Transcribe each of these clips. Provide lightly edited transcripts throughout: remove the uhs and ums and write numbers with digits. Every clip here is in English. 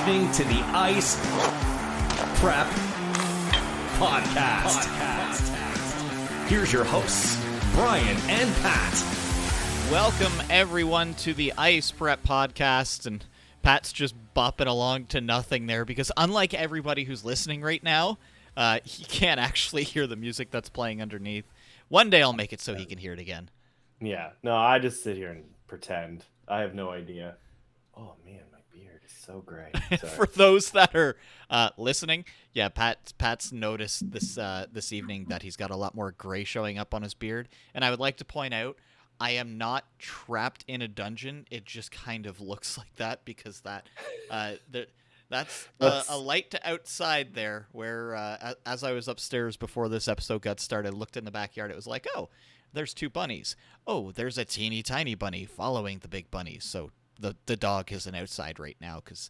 listening to the Ice Prep Podcast. Here's your hosts, Bryan and Pat. Welcome, everyone, to the Ice Prep Podcast. And Pat's just bopping along to nothing there because unlike everybody who's listening right now, he can't actually hear the music that's playing underneath. One day I'll make it so he can hear it again. Yeah. No, I just sit here and pretend. I have no idea. Oh, man, my beard is so gray. For those that are listening, yeah, Pat's noticed this evening that he's got a lot more gray showing up on his beard. And I would like to point out, I am not trapped in a dungeon. It just kind of looks like that because that's a light to outside there where as I was upstairs before this episode got started, looked in the backyard. It was like, oh, there's two bunnies. Oh, there's a teeny tiny bunny following the big bunnies. So the dog isn't outside right now because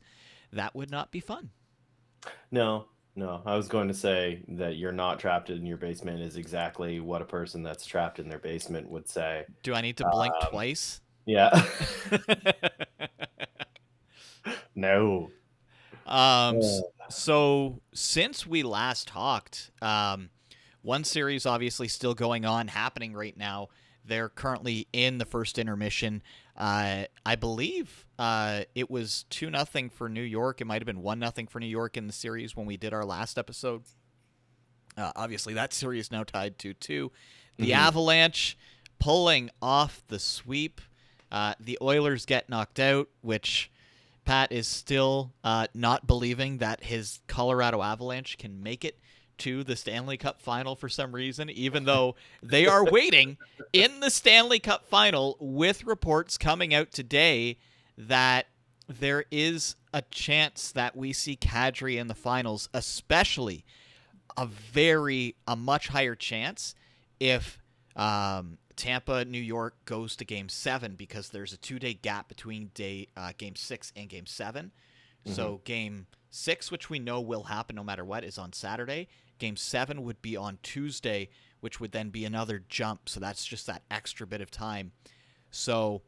that would not be fun. No. I was going to say that you're not trapped in your basement is exactly what a person that's trapped in their basement would say. Do I need to blink twice? Yeah. No. So since we last talked, one series obviously still going on, happening right now. They're currently in the first intermission. I believe it was 2-0 for New York. It might have been 1-0 for New York in the series when we did our last episode. Obviously, that series now tied 2-2. The Avalanche pulling off the sweep. The Oilers get knocked out, which Pat is still not believing that his Colorado Avalanche can make it to the Stanley Cup final for some reason, even though they are waiting in the Stanley Cup final with reports coming out today that there is a chance that we see Kadri in the finals, especially a much higher chance if Tampa, New York goes to Game 7 because there's a 2-day gap between Game 6 and Game 7. So Game 6, which we know will happen no matter what, is on Saturday. Game 7 would be on Tuesday, which would then be another jump. So that's just that extra bit of time. So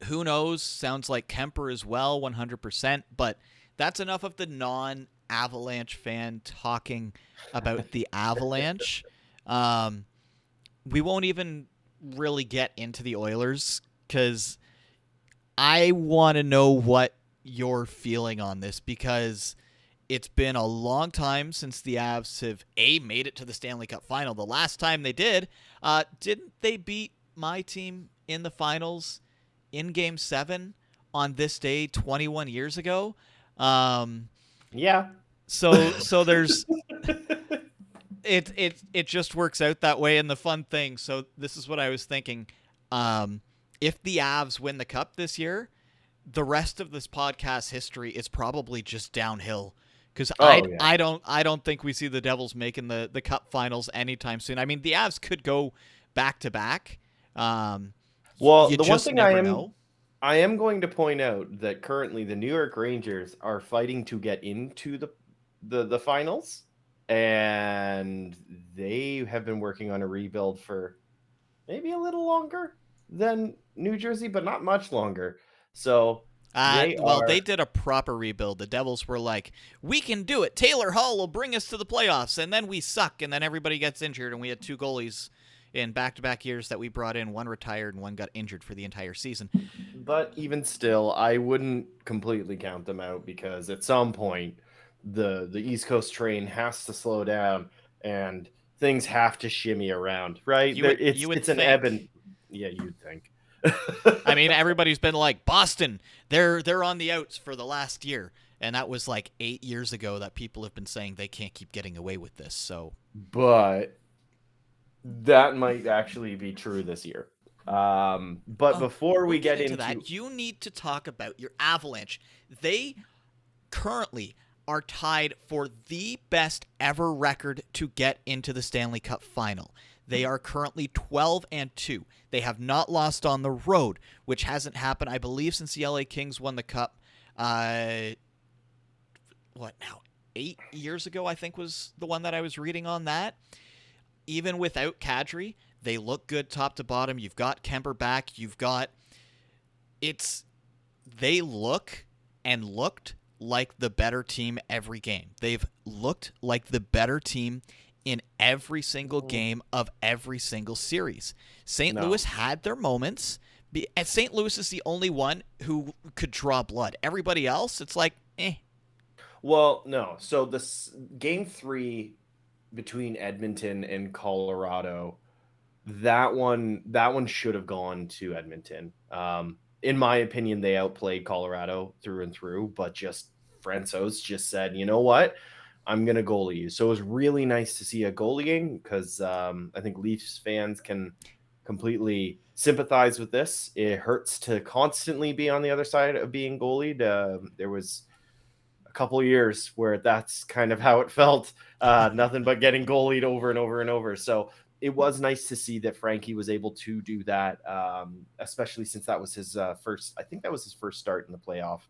who knows? Sounds like Kemper as well, 100%. But that's enough of the non-Avalanche fan talking about the Avalanche. We won't even really get into the Oilers because I want to know what you're feeling on this because it's been a long time since the Avs have made it to the Stanley Cup final. The last time they didn't they beat my team in the finals in Game 7 on this day 21 years ago? Yeah. So there's it just works out that way. And the fun thing, so this is what I was thinking. If the Avs win the Cup this year, the rest of this podcast history is probably just downhill. Because I don't think we see the Devils making the Cup finals anytime soon. I mean, the Avs could go back to back. Well, the one thing I am going to point out that currently the New York Rangers are fighting to get into the finals, and they have been working on a rebuild for maybe a little longer than New Jersey, but not much longer. So. They did a proper rebuild. The Devils were like, we can do it. Taylor Hall will bring us to the playoffs, and then we suck, and then everybody gets injured, and we had two goalies in back-to-back years that we brought in. One retired, and one got injured for the entire season. But even still, I wouldn't completely count them out because at some point, the East Coast train has to slow down, and things have to shimmy around, right? It's an ebb and... Yeah, you'd think. I mean, everybody's been like, Boston, they're on the outs for the last year. And that was like 8 years ago that people have been saying they can't keep getting away with this. But that might actually be true this year. But before we get into that, you need to talk about your Avalanche. They currently are tied for the best ever record to get into the Stanley Cup final. They are currently 12-2. They have not lost on the road, which hasn't happened, I believe, since the LA Kings won the Cup. 8 years ago, I think, was the one that I was reading on that. Even without Kadri, they look good top to bottom. You've got Kemper back. They look and looked like the better team every game. They've looked like the better team in every single game of every single series. St. Louis had their moments. And St. Louis is the only one who could draw blood. Everybody else, it's like, eh. Well, no. So this game 3 between Edmonton and Colorado, that one should have gone to Edmonton. In my opinion, they outplayed Colorado through and through, but just Francouz just said, you know what? I'm going to goalie you. So it was really nice to see a goalieing because I think Leafs fans can completely sympathize with this. It hurts to constantly be on the other side of being goalied. There was a couple of years where that's kind of how it felt. Nothing but getting goalied over and over and over. So it was nice to see that Frankie was able to do that, especially since that was his first. I think that was his first start in the playoff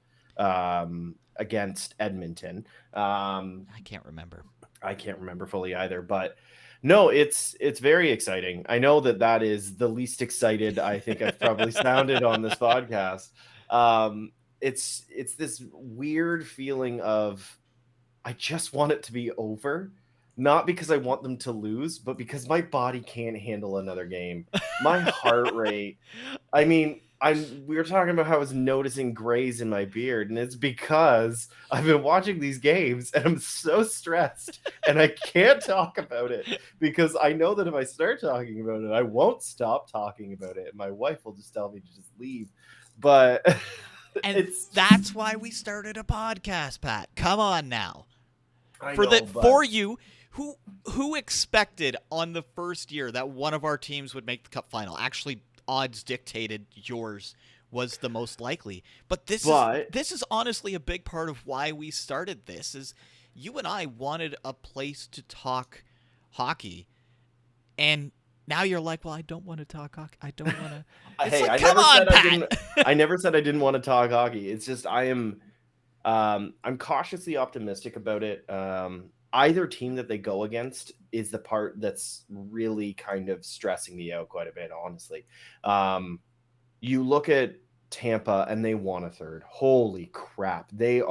against Edmonton. I can't remember. I can't remember fully either, but no, it's very exciting. I know that is the least excited I think I've probably sounded on this podcast. It's this weird feeling of I just want it to be over. Not because I want them to lose, but because my body can't handle another game. My heart rate. I mean, we were talking about how I was noticing grays in my beard, and it's because I've been watching these games and I'm so stressed and I can't talk about it because I know that if I start talking about it, I won't stop talking about it. And my wife will just tell me to just leave. But and that's why we started a podcast, Pat. Come on now. For you. Who expected on the first year that one of our teams would make the cup final? Actually, odds dictated yours was the most likely. But this is honestly a big part of why we started this. Is you and I wanted a place to talk hockey, and now you're like, well, I don't want to talk hockey. I don't want to. Hey, like, come on, Pat. I never said I didn't want to talk hockey. It's just I'm cautiously optimistic about it. Either team that they go against is the part that's really kind of stressing me out quite a bit, honestly. You look at Tampa and they won a third. Holy crap. They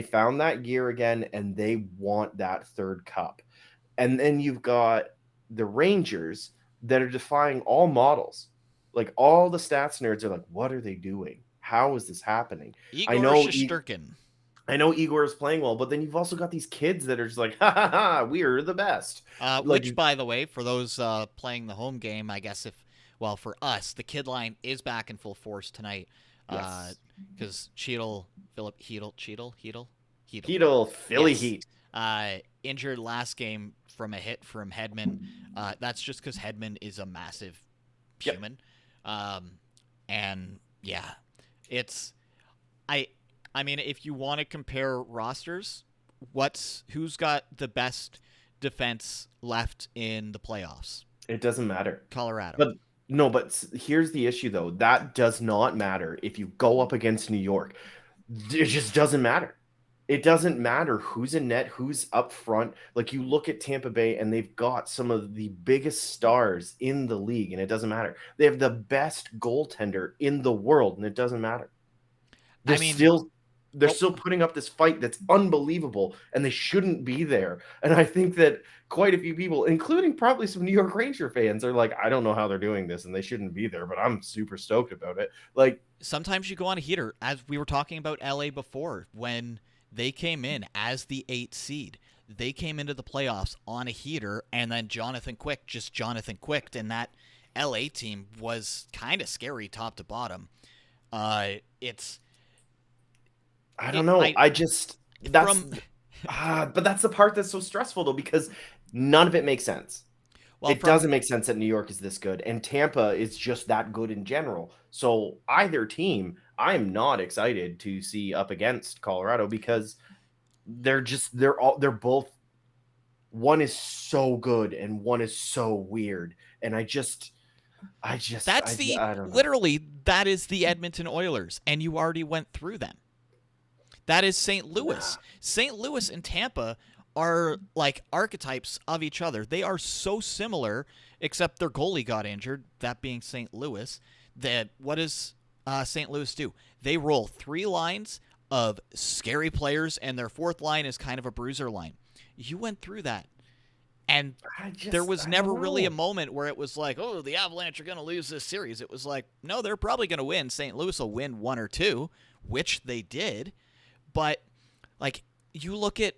found that gear again and they want that third cup. And then you've got the Rangers that are defying all models. Like all the stats nerds are like, what are they doing? How is this happening? I know Igor is playing well, but then you've also got these kids that are just like, ha ha ha, we're the best. Which, by the way, for those playing the home game, I guess for us, the kid line is back in full force tonight. Because Philly Heat. Injured last game from a hit from Hedman. That's just because Hedman is a massive human. And yeah, I mean, if you want to compare rosters, who's got the best defense left in the playoffs? It doesn't matter. Colorado. But here's the issue, though. That does not matter if you go up against New York. It just doesn't matter. It doesn't matter who's in net, who's up front. Like, you look at Tampa Bay, and they've got some of the biggest stars in the league, and it doesn't matter. They have the best goaltender in the world, and it doesn't matter. They're still putting up this fight that's unbelievable, and they shouldn't be there. And I think that quite a few people, including probably some New York Ranger fans, are like, I don't know how they're doing this, and they shouldn't be there, but I'm super stoked about it. Like, sometimes you go on a heater, as we were talking about LA before, when they came in as the 8th seed. They came into the playoffs on a heater, and then Jonathan Quick, and that LA team was kind of scary top to bottom. I don't know. But that's the part that's so stressful, though, because none of it makes sense. It doesn't make sense that New York is this good, and Tampa is just that good in general. So either team, I'm not excited to see up against Colorado because they're both. One is so good and one is so weird, and I don't know. Literally, that is the Edmonton Oilers, and you already went through them. That is St. Louis. Yeah. St. Louis and Tampa are like archetypes of each other. They are so similar, except their goalie got injured, that being St. Louis. What does St. Louis do? They roll 3 lines of scary players, and their fourth line is kind of a bruiser line. You went through that. And there was never really a moment where it was like, oh, the Avalanche are going to lose this series. It was like, no, they're probably going to win. St. Louis will win 1 or 2, which they did. But, like, you look at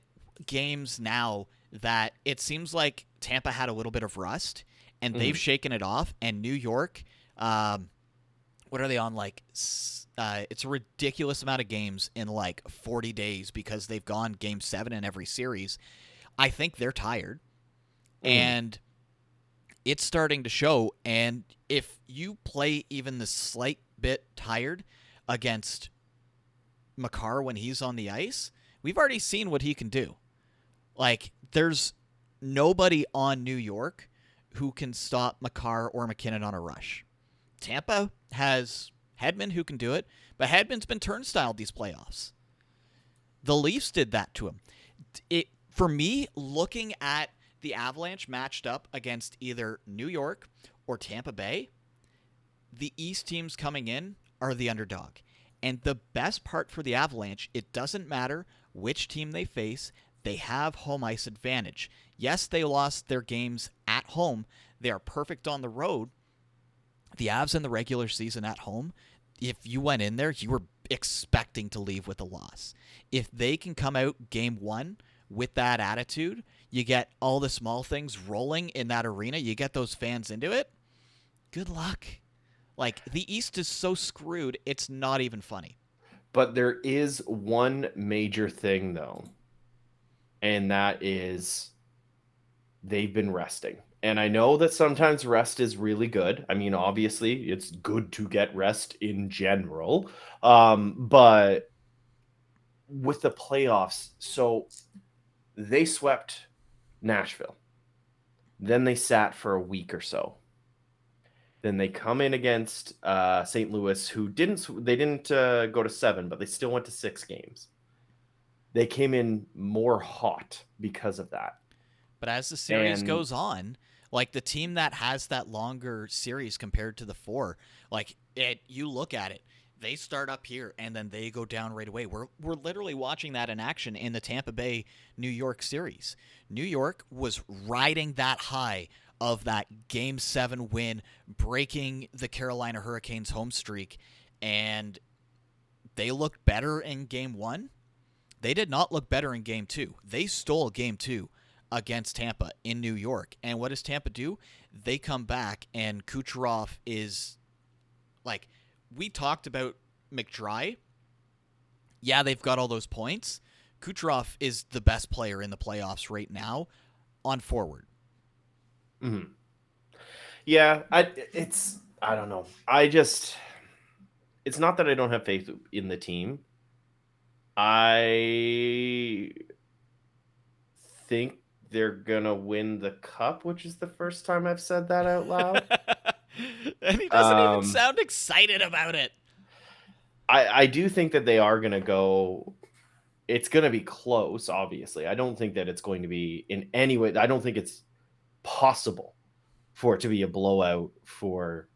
games now that it seems like Tampa had a little bit of rust, and they've shaken it off. And New York, what are they on? Like, it's a ridiculous amount of games in, like, 40 days because they've gone Game 7 in every series. I think they're tired. And it's starting to show. And if you play even the slight bit tired against Makar when he's on the ice, we've already seen what he can do. Like, there's nobody on New York who can stop Makar or McKinnon on a rush. Tampa has Hedman who can do it, but Hedman's been turnstiled these playoffs. The Leafs did that to him. For me, looking at the Avalanche matched up against either New York or Tampa Bay, the East teams coming in are the underdog. And the best part for the Avalanche, it doesn't matter which team they face, they have home ice advantage. Yes, they lost their games at home. They are perfect on the road. The Avs in the regular season at home, if you went in there, you were expecting to leave with a loss. If they can come out game 1 with that attitude, you get all the small things rolling in that arena, you get those fans into it, good luck. Like, the East is so screwed, it's not even funny. But there is one major thing, though, and that is they've been resting. And I know that sometimes rest is really good. I mean, obviously, it's good to get rest in general. But with the playoffs, so they swept Nashville. Then they sat for a week or so. Then they come in against St. Louis, who didn't go to 7, but they still went to 6 games. They came in more hot because of that. But as the series goes on, like, the team that has that longer series compared to the 4, like, you look at it, they start up here and then they go down right away. We're literally watching that in action in the Tampa Bay New York series. New York was riding that high of that Game 7 win, breaking the Carolina Hurricanes home streak, and they looked better in Game 1. They did not look better in Game 2. They stole Game 2 against Tampa in New York. And what does Tampa do? They come back, and Kucherov is, like, we talked about McDry. Yeah, they've got all those points. Kucherov is the best player in the playoffs right now on forward. Mm-hmm. Yeah, I don't know. It's not that I don't have faith in the team. I think they're going to win the cup, which is the first time I've said that out loud. And he doesn't even sound excited about it. I do think that they are going to go. It's going to be close, obviously. I don't think that it's going to be in any way. I don't think it's possible for it to be a blowout for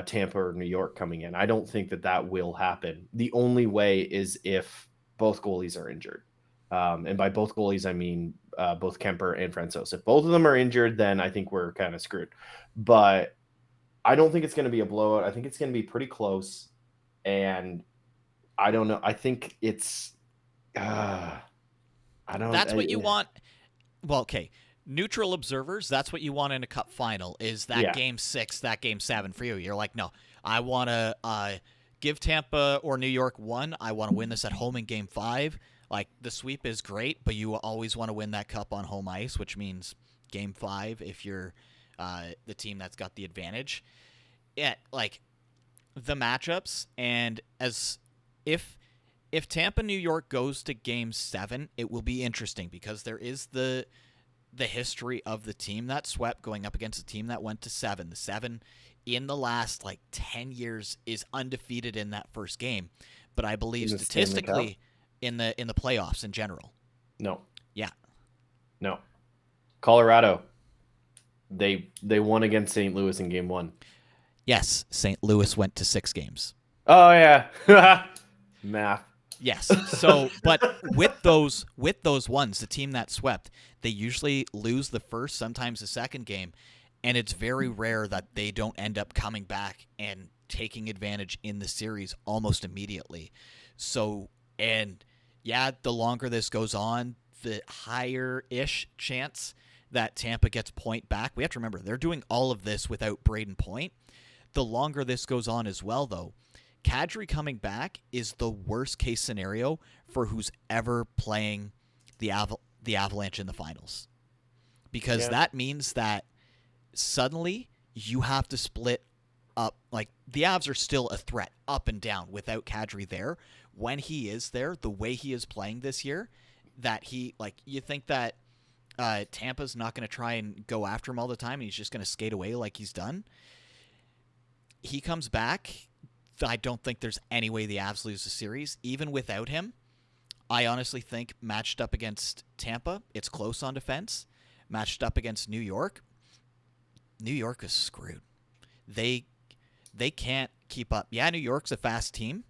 Tampa or New York coming in. I don't think that will happen. The only way is if both goalies are injured. And by both goalies, I mean both Kemper and Francouz. If both of them are injured, then I think we're kind of screwed. But I don't think it's going to be a blowout. I think it's going to be pretty close. And I don't know. I think it's That's what you want. Well, okay. Neutral observers, that's what you want in a cup final, is that Game 6, that Game 7 for you. You're like, no, I want to give Tampa or New York 1. I want to win this at home in Game 5. Like, the sweep is great, but you always want to win that cup on home ice, which means Game 5 if you're the team that's got the advantage. Yeah, like, the matchups, and as if Tampa New York goes to Game 7, it will be interesting because there is the history of the team that swept going up against a team that went to 7. The 7 in the last 10 years is undefeated in that first game, but I believe statistically in the playoffs in general. No. Yeah. No. Colorado. They won against St. Louis in Game 1. Yes, St. Louis went to 6 games. Oh, yeah. Math. Yes. So, but with those ones, the team that swept, they usually lose the first, sometimes the second game, and it's very rare that they don't end up coming back and taking advantage in the series almost immediately. So, and yeah, the longer this goes on, the higher-ish chance that Tampa gets Point back. We have to remember, they're doing all of this without Braden Point. The longer this goes on as well, though, Kadri coming back is the worst case scenario for who's ever playing the Avalanche in the finals. Because that means that suddenly you have to split up. Like, the Avs are still a threat up and down without Kadri there. When he is there, the way he is playing this year, that he, like, you think that Tampa's not going to try and go after him all the time and he's just going to skate away like he's done. He comes back. I don't think there's any way the Avs lose the series. Even without him, I honestly think matched up against Tampa, it's close on defense. Matched up against New York is screwed. They can't keep up. Yeah, New York's a fast team.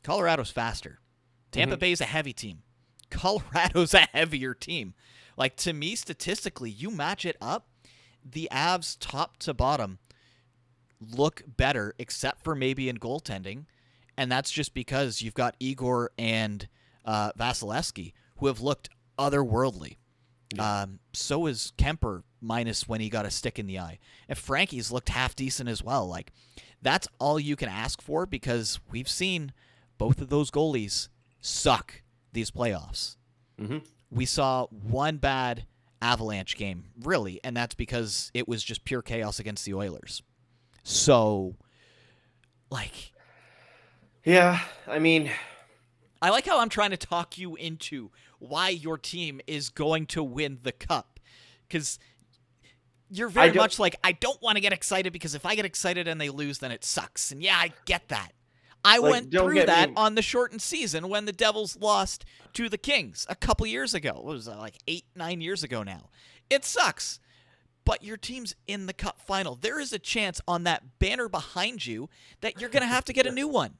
Colorado's faster. Tampa Bay's a heavy team. Colorado's a heavier team. Like, to me, statistically, you match it up, the Avs top to bottom look better, except for maybe in goaltending, and that's just because you've got Igor and Vasilevsky, who have looked otherworldly. Yeah. So is Kemper, minus when he got a stick in the eye. And Frankie's looked half decent as well. Like, that's all you can ask for, because we've seen both of those goalies suck these playoffs. Mm-hmm. We saw one bad Avalanche game, really, and that's because it was just pure chaos against the Oilers. So, like... Yeah, I mean... I like how I'm trying to talk you into why your team is going to win the Cup. Because you're very much like, I don't want to get excited, because if I get excited and they lose, then it sucks. And yeah, I get that. I went through that on the shortened season when the Devils lost to the Kings a couple years ago. What was that, like 8-9 years ago now? It sucks. But your team's in the Cup final. There is a chance on that banner behind you that you're going to have to get a new one.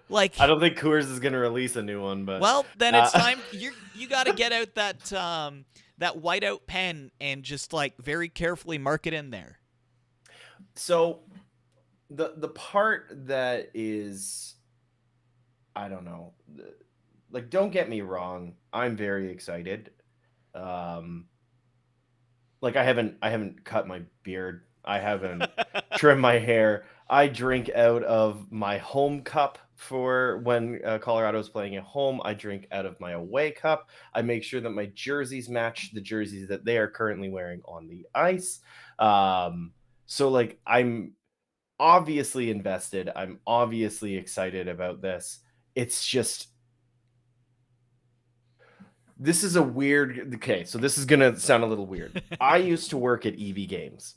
Like, I don't think Coors is going to release a new one, but well, then it's time. You got to get out that whiteout pen and just like very carefully mark it in there. So the part that is, I don't know, like, don't get me wrong, I'm very excited. Like, I haven't cut my beard. I haven't trimmed my hair. I drink out of my home cup for when Colorado's playing at home. I drink out of my away cup. I make sure that my jerseys match the jerseys that they are currently wearing on the ice. So, like, I'm obviously invested. I'm obviously excited about this. It's just... This is a weird... Okay, so this is going to sound a little weird. I used to work at EV Games.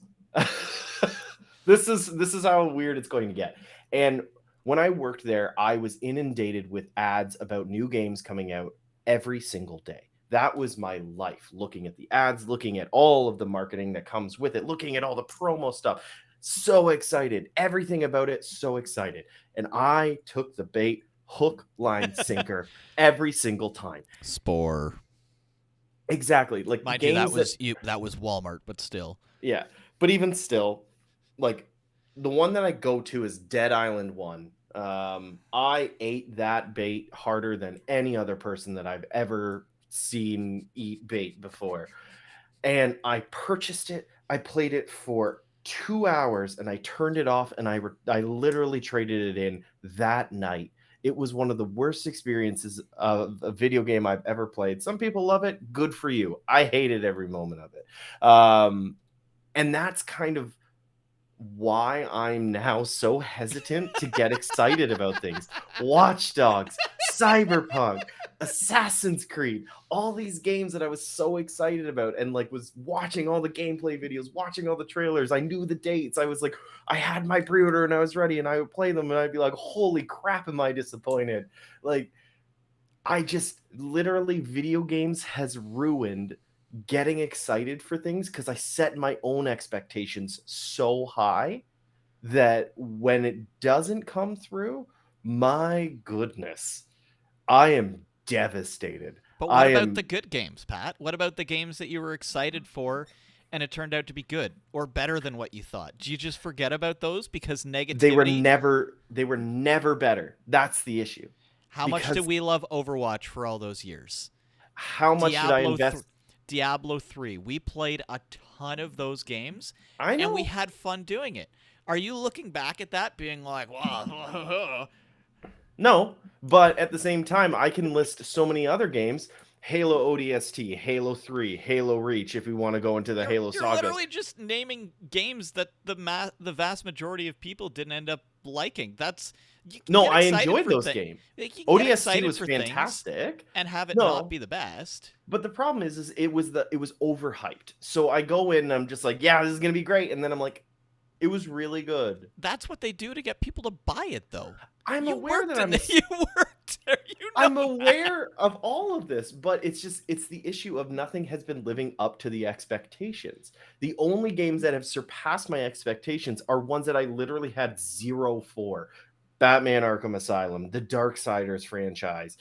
This is how weird it's going to get. And when I worked there, I was inundated with ads about new games coming out every single day. That was my life, looking at the ads, looking at all of the marketing that comes with it, looking at all the promo stuff. So excited. Everything about it, so excited. And I took the bait, hook, line, sinker, every single time. Spore. Exactly. Like, mind you, that was Walmart, but still. Yeah. But even still, like, the one that I go to is Dead Island 1. I ate that bait harder than any other person that I've ever seen eat bait before. And I purchased it. I played it for 2 hours and I turned it off, and I literally traded it in that night. It was one of the worst experiences of a video game I've ever played. Some people love it. Good for you. I hated every moment of it. And that's kind of why I'm now so hesitant to get excited about things. Watch Dogs, Cyberpunk, Assassin's Creed, all these games that I was so excited about, and like was watching all the gameplay videos, watching all the trailers. I knew the dates. I was like, I had my pre-order and I was ready, and I would play them and I'd be like, holy crap, am I disappointed? Like, I just literally, video games has ruined getting excited for things, because I set my own expectations so high that when it doesn't come through, my goodness, I am devastated. But what about the good games, Pat? What about the games that you were excited for and it turned out to be good or better than what you thought? Do you just forget about those because negativity? They were never better. That's the issue. How much did we love Overwatch for all those years? How much did I invest? Diablo 3. We played a ton of those games, I know. and we had fun doing it. Are you looking back at that being like, wow? No, but at the same time, I can list so many other games. Halo ODST, Halo 3, Halo Reach, if we want to go into the Halo You're sagas. literally just naming games that the vast majority of people didn't end up liking. No, I enjoyed those games. ODST was fantastic. And have it not be the best. But the problem is it was overhyped. So I go in and I'm just like, yeah, this is going to be great. And then I'm like, it was really good. That's what they do to get people to buy it, though. I'm aware that you worked there. I'm aware of all of this, but it's the issue of nothing has been living up to the expectations. The only games that have surpassed my expectations are ones that I literally had 0 for. Batman Arkham Asylum, the Darksiders franchise,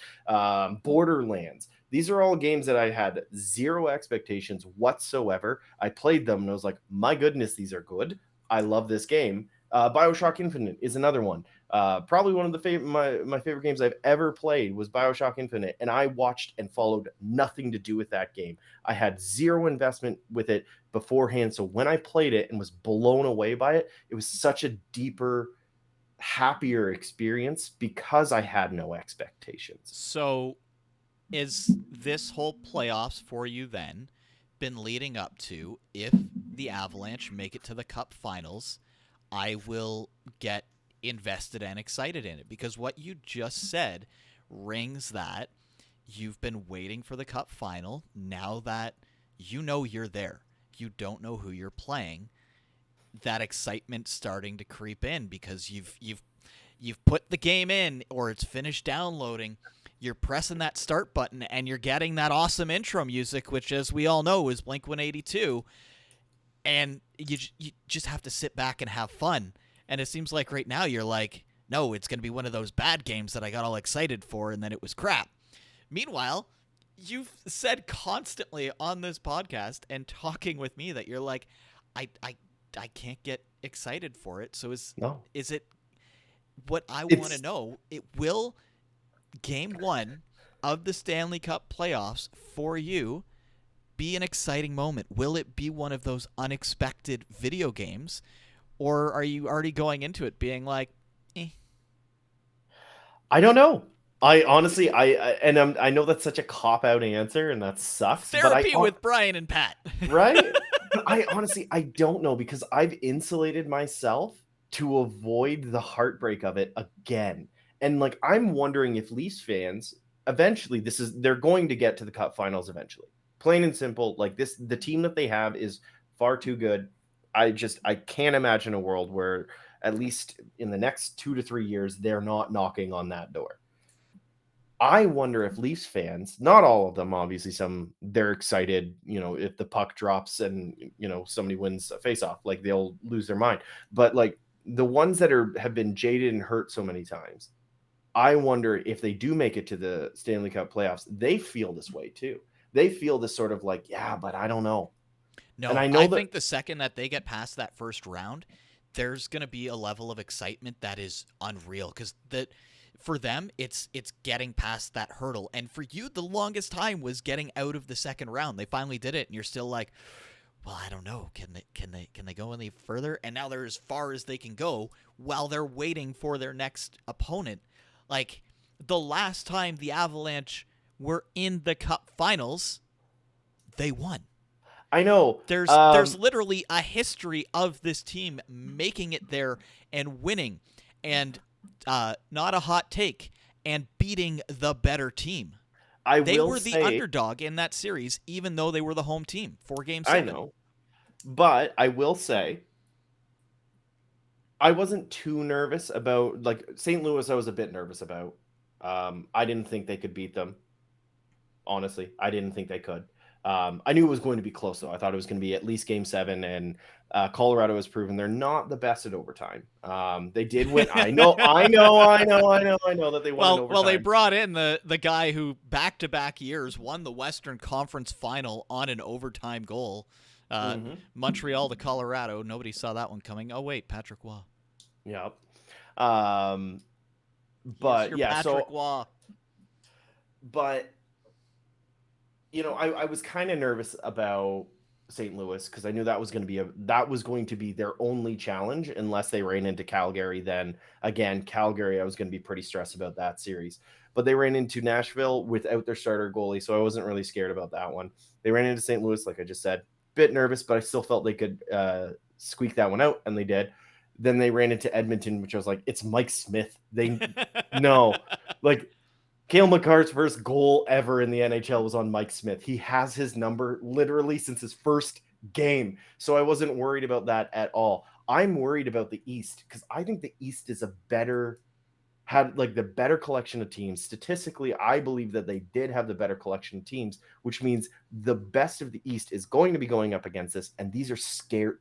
Borderlands. These are all games that I had 0 expectations whatsoever. I played them and I was like, my goodness, these are good. I love this game. BioShock Infinite is another one. Probably one of the my favorite games I've ever played was BioShock Infinite, and I watched and followed nothing to do with that game. I had 0 investment with it beforehand, so when I played it and was blown away by it, it was such a deeper, happier experience because I had no expectations. So is this whole playoffs for you then been leading up to, if the Avalanche make it to the Cup Finals, I will get invested and excited in it? Because what you just said rings that you've been waiting for the Cup Final. Now that you know you're there, you don't know who you're playing. That excitement starting to creep in because you've put the game in, or it's finished downloading. You're pressing that start button and you're getting that awesome intro music, which, as we all know, is Blink-182. And you just have to sit back and have fun. And it seems like right now you're like, no, it's going to be one of those bad games that I got all excited for and then it was crap. Meanwhile, you've said constantly on this podcast and talking with me that you're like, I can't get excited for it. So is it what I want to know? It will Game 1 of the Stanley Cup playoffs for you be an exciting moment? Will it be one of those unexpected video games, or are you already going into it being like, eh? I don't know. I honestly, I know that's such a cop-out answer, and that sucks. Therapy with Bryan and Pat, right? But I don't know, because I've insulated myself to avoid the heartbreak of it again. And like, I'm wondering if Leafs fans eventually, they're going to get to the Cup Finals eventually. Plain and simple. Like the team that they have is far too good. I can't imagine a world where, at least in the next 2 to 3 years, they're not knocking on that door. I wonder if Leafs fans, not all of them, obviously they're excited, if the puck drops and, somebody wins a faceoff, like they'll lose their mind. But like the ones that have been jaded and hurt so many times, I wonder if they do make it to the Stanley Cup playoffs, they feel this way too. They feel this sort of like, yeah, but I don't know. No, and I think the second that they get past that first round, there's going to be a level of excitement that is unreal, because for them, it's getting past that hurdle. And for you, the longest time was getting out of the second round. They finally did it, and you're still like, well, I don't know. Can they go any further? And now they're as far as they can go while they're waiting for their next opponent. Like, the last time the Avalanche were in the Cup Finals, they won. I know. There's literally a history of this team making it there and winning, and not a hot take, and beating the better team. They were the underdog in that series, even though they were the home team for Game 7. I know. But I will say, I wasn't too nervous about, like, St. Louis. I was a bit nervous about. I didn't think they could beat them. Honestly, I didn't think they could. I knew it was going to be close, though. I thought it was going to be at least Game 7, and Colorado has proven they're not the best at overtime. They did win. I know that they won in overtime. Well, they brought in the guy who back-to-back years won the Western Conference Final on an overtime goal. Montreal to Colorado. Nobody saw that one coming. Oh, wait, Patrick Waugh. Yep. But yeah, Patrick Waugh. But I was kind of nervous about St. Louis because I knew that was going to be their only challenge unless they ran into Calgary. Then again, Calgary, I was going to be pretty stressed about that series. But they ran into Nashville without their starter goalie, so I wasn't really scared about that one. They ran into St. Louis, like I just said, bit nervous, but I still felt they could squeak that one out, and they did. Then they ran into Edmonton, which I was like, it's Mike Smith. No, like Cale Makar's first goal ever in the NHL was on Mike Smith. He has his number literally since his first game. So I wasn't worried about that at all. I'm worried about the East because I think the East is had the better collection of teams. Statistically, I believe that they did have the better collection of teams, which means the best of the East is going to be going up against this. And these are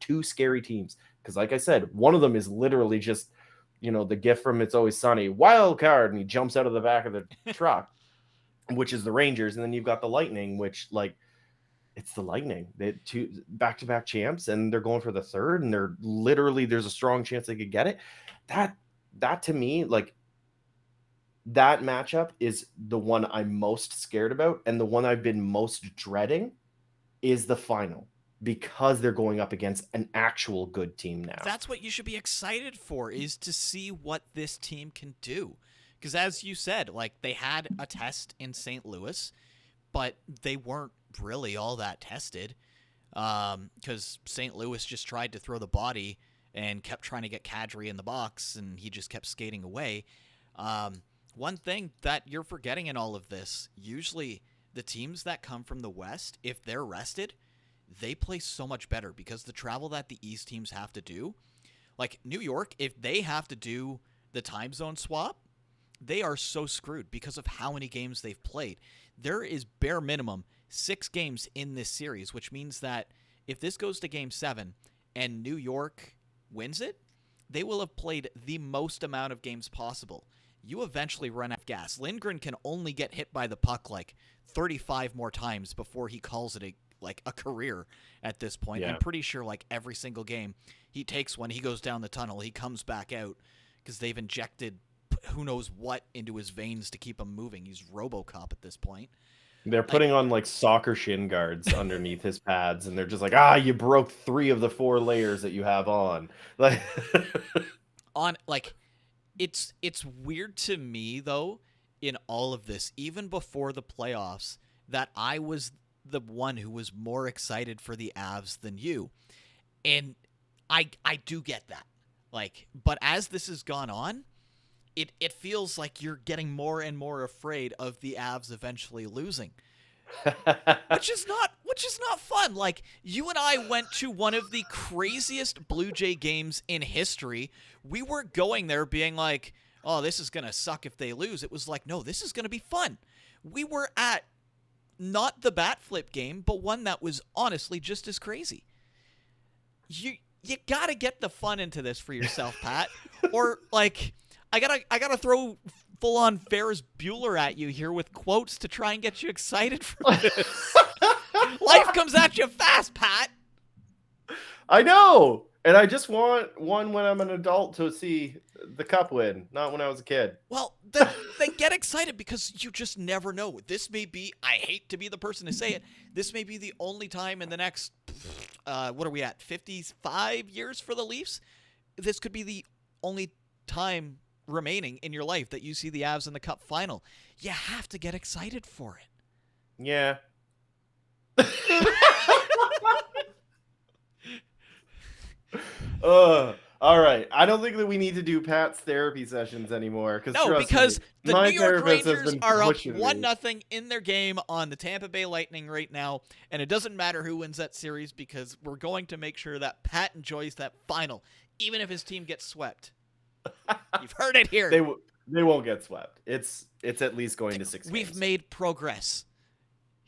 two scary teams. Because like I said, one of them is literally just, the gift from It's Always Sunny, wild card, and he jumps out of the back of the truck, which is the Rangers. And then you've got the Lightning, which it's the Lightning. They two back-to-back champs, and they're going for the third, and they're literally, there's a strong chance they could get it. That to me, that matchup is the one I'm most scared about, and the one I've been most dreading is the final, because they're going up against an actual good team now. That's what you should be excited for, is to see what this team can do. Because as you said, they had a test in St. Louis, but they weren't really all that tested, because St. Louis just tried to throw the body and kept trying to get Kadri in the box, and he just kept skating away. One thing that you're forgetting in all of this, usually the teams that come from the West, if they're rested, they play so much better because the travel that the East teams have to do, like New York, if they have to do the time zone swap, they are so screwed because of how many games they've played. There is bare minimum 6 games in this series, which means that if this goes to Game 7 and New York wins it, they will have played the most amount of games possible. You eventually run out of gas. Lindgren can only get hit by the puck 35 more times before he calls it a career at this point. Yeah. I'm pretty sure every single game he takes one, he goes down the tunnel, he comes back out because they've injected who knows what into his veins to keep him moving. He's RoboCop at this point. They're putting on soccer shin guards underneath his pads, and they're just you broke 3 of the 4 layers that you have on. It's weird to me though, in all of this, even before the playoffs, that I was the one who was more excited for the Avs than you. And I do get that. But as this has gone on, it feels like you're getting more and more afraid of the Avs eventually losing. which is not fun. You and I went to one of the craziest Blue Jay games in history. We weren't going there being oh, this is going to suck if they lose. It was no, this is going to be fun. We were at not the bat flip game, but one that was honestly just as crazy. You got to get the fun into this for yourself, Pat. Or I gotta throw full-on Ferris Bueller at you here with quotes to try and get you excited for this. Life comes at you fast, Pat. I know. And I just want one when I'm an adult to see the cup win, not when I was a kid. Well, then get excited because you just never know. This may be, I hate to be the person to say it, this may be the only time in the next, what are we at, 55 years for the Leafs? This could be the only time remaining in your life that you see the Avs in the cup final. You have to get excited for it. Yeah. All right. I don't think that we need to do Pat's therapy sessions anymore. Because the New York Rangers are up 1-0 in their game on the Tampa Bay Lightning right now, and it doesn't matter who wins that series because we're going to make sure that Pat enjoys that final, even if his team gets swept. You've heard it here. They won't get swept. It's at least going to 6 We've games. made progress.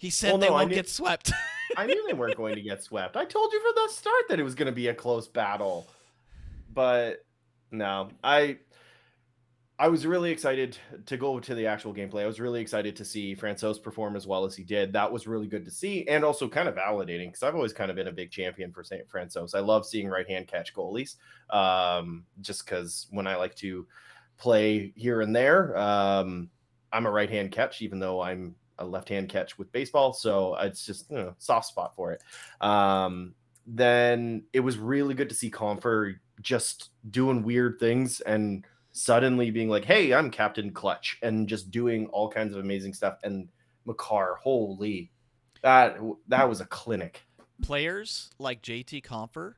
He said they won't get swept. I knew they weren't going to get swept. I told you from the start that it was going to be a close battle. But no, I was really excited to go to the actual gameplay. I was really excited to see Francouz perform as well as he did. That was really good to see, and also kind of validating because I've always kind of been a big champion for St. Francouz. I love seeing right-hand catch goalies, just because when I like to play here and there, I'm a right-hand catch, even though I'm a left-hand catch with baseball. So it's just soft spot for it. Then it was really good to see Comfer just doing weird things and suddenly being like, hey, I'm Captain Clutch, and just doing all kinds of amazing stuff. And Makar, holy, that was a clinic. Players like JT Compher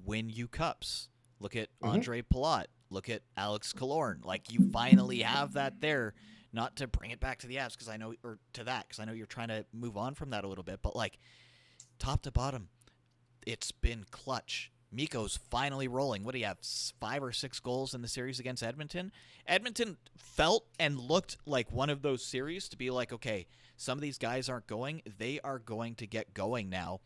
win you cups. Look at Andre Palat. Look at Alex Killorn. Like, you finally have that there. Not to bring it back to the Avs because I know you're trying to move on from that a little bit, but like top to bottom, it's been clutch. Mikko's finally rolling. What do you have? 5 or 6 goals in the series against Edmonton? Edmonton felt and looked like one of those series to be like, okay, some of these guys aren't going. They are going to get going now.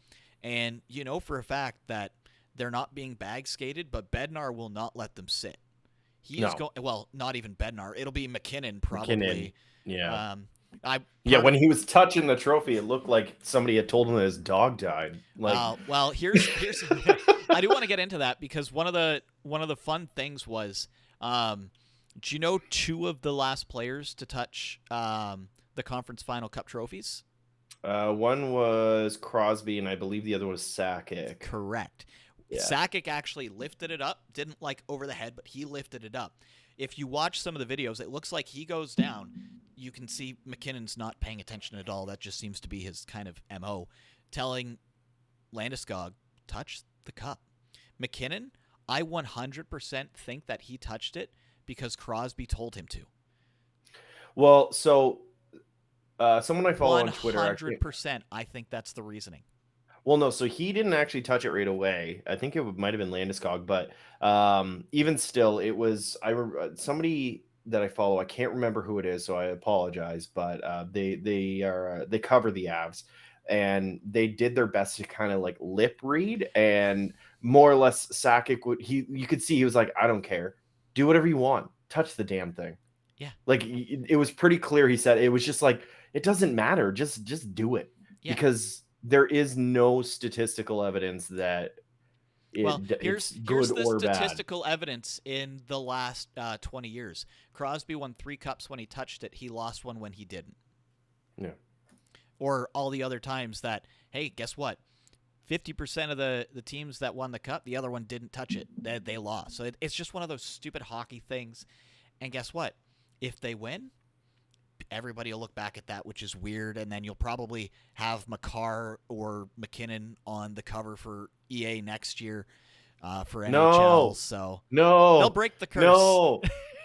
And you know for a fact that they're not being bag skated, but Bednar will not let them sit. He is going. Well, not even Bednar. It'll be McKinnon probably. Yeah. When he was touching the trophy, it looked like somebody had told him that his dog died. Like, well, here's I do want to get into that because one of the fun things was, do you know 2 of the last players to touch the conference final cup trophies? One was Crosby, and I believe the other was Sakic. Correct. Yeah. Sakic actually lifted it up, didn't like over the head, but he lifted it up. If you watch some of the videos, it looks like he goes down. You can see McKinnon's not paying attention at all. That just seems to be his kind of MO, telling Landeskog, touch the cup. McKinnon, I 100% think that he touched it because Crosby told him to. Well, so someone I follow on Twitter... 100%, I think that's the reasoning. Well, no, so he didn't actually touch it right away. I think it might have been Landeskog, but even still, it was somebody that I follow. I can't remember who it is, so I apologize. But they cover the Avs, and they did their best to kind of like lip read, and more or less Sakic you could see he was like, I don't care, do whatever you want, touch the damn thing. Yeah, like it was pretty clear. He said it was just like, it doesn't matter, just do it, because there is no statistical evidence that here's the statistical evidence in the last 20 years. Crosby won 3 cups when he touched it. He lost one when he didn't. Yeah. Or all the other times that, hey, guess what? 50% of the teams that won the cup, the other one didn't touch it. They lost. So it's just one of those stupid hockey things. And guess what? If they win, everybody will look back at that, which is weird, and then you'll probably have Makar or McKinnon on the cover for EA next year for NHL. So they'll break the curse.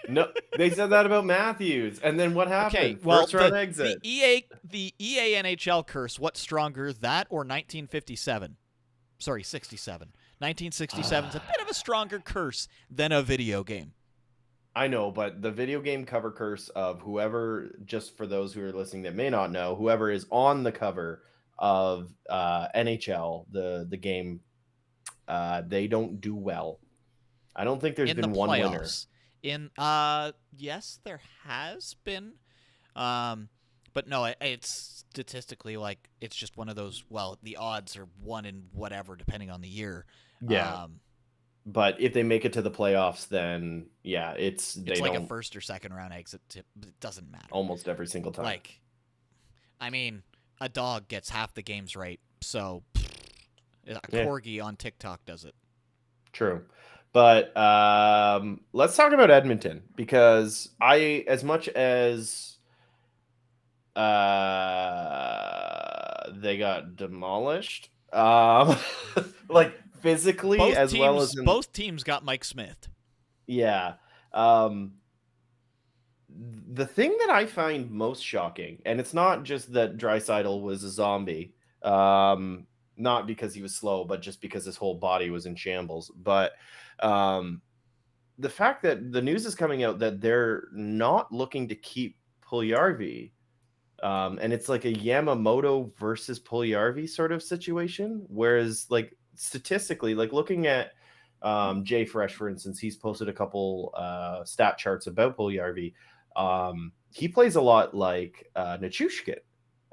No, they said that about Matthews, and then what happened? Okay, well, first round exit. The EA NHL curse. What's stronger, that or 1957? Sorry, 67. 1967 is a bit of a stronger curse than a video game. I know, but the video game cover curse of whoever, just for those who are listening that may not know, whoever is on the cover of NHL, the game, they don't do well. I don't think there's been one winner. Yes, there has been. But no, it's statistically like it's just one of those, well, the odds are 1 in whatever depending on the year. Yeah. But if they make it to the playoffs, then it's like a first or second round exit. It doesn't matter. Almost every single time. Like, I mean, a dog gets half the games right, so a corgi on TikTok does it. True, but let's talk about Edmonton, because as much as they got demolished, like. Physically, both teams got Mike Smith. Yeah. The thing that I find most shocking, and it's not just that Draisaitl was a zombie, not because he was slow, but just because his whole body was in shambles. But the fact that the news is coming out that they're not looking to keep Puljujarvi, And it's like a Yamamoto versus Puljujarvi sort of situation. Whereas, like, statistically, like looking at Jay Fresh, for instance, he's posted a couple stat charts about Puljujarvi. He plays a lot like Nichushkin,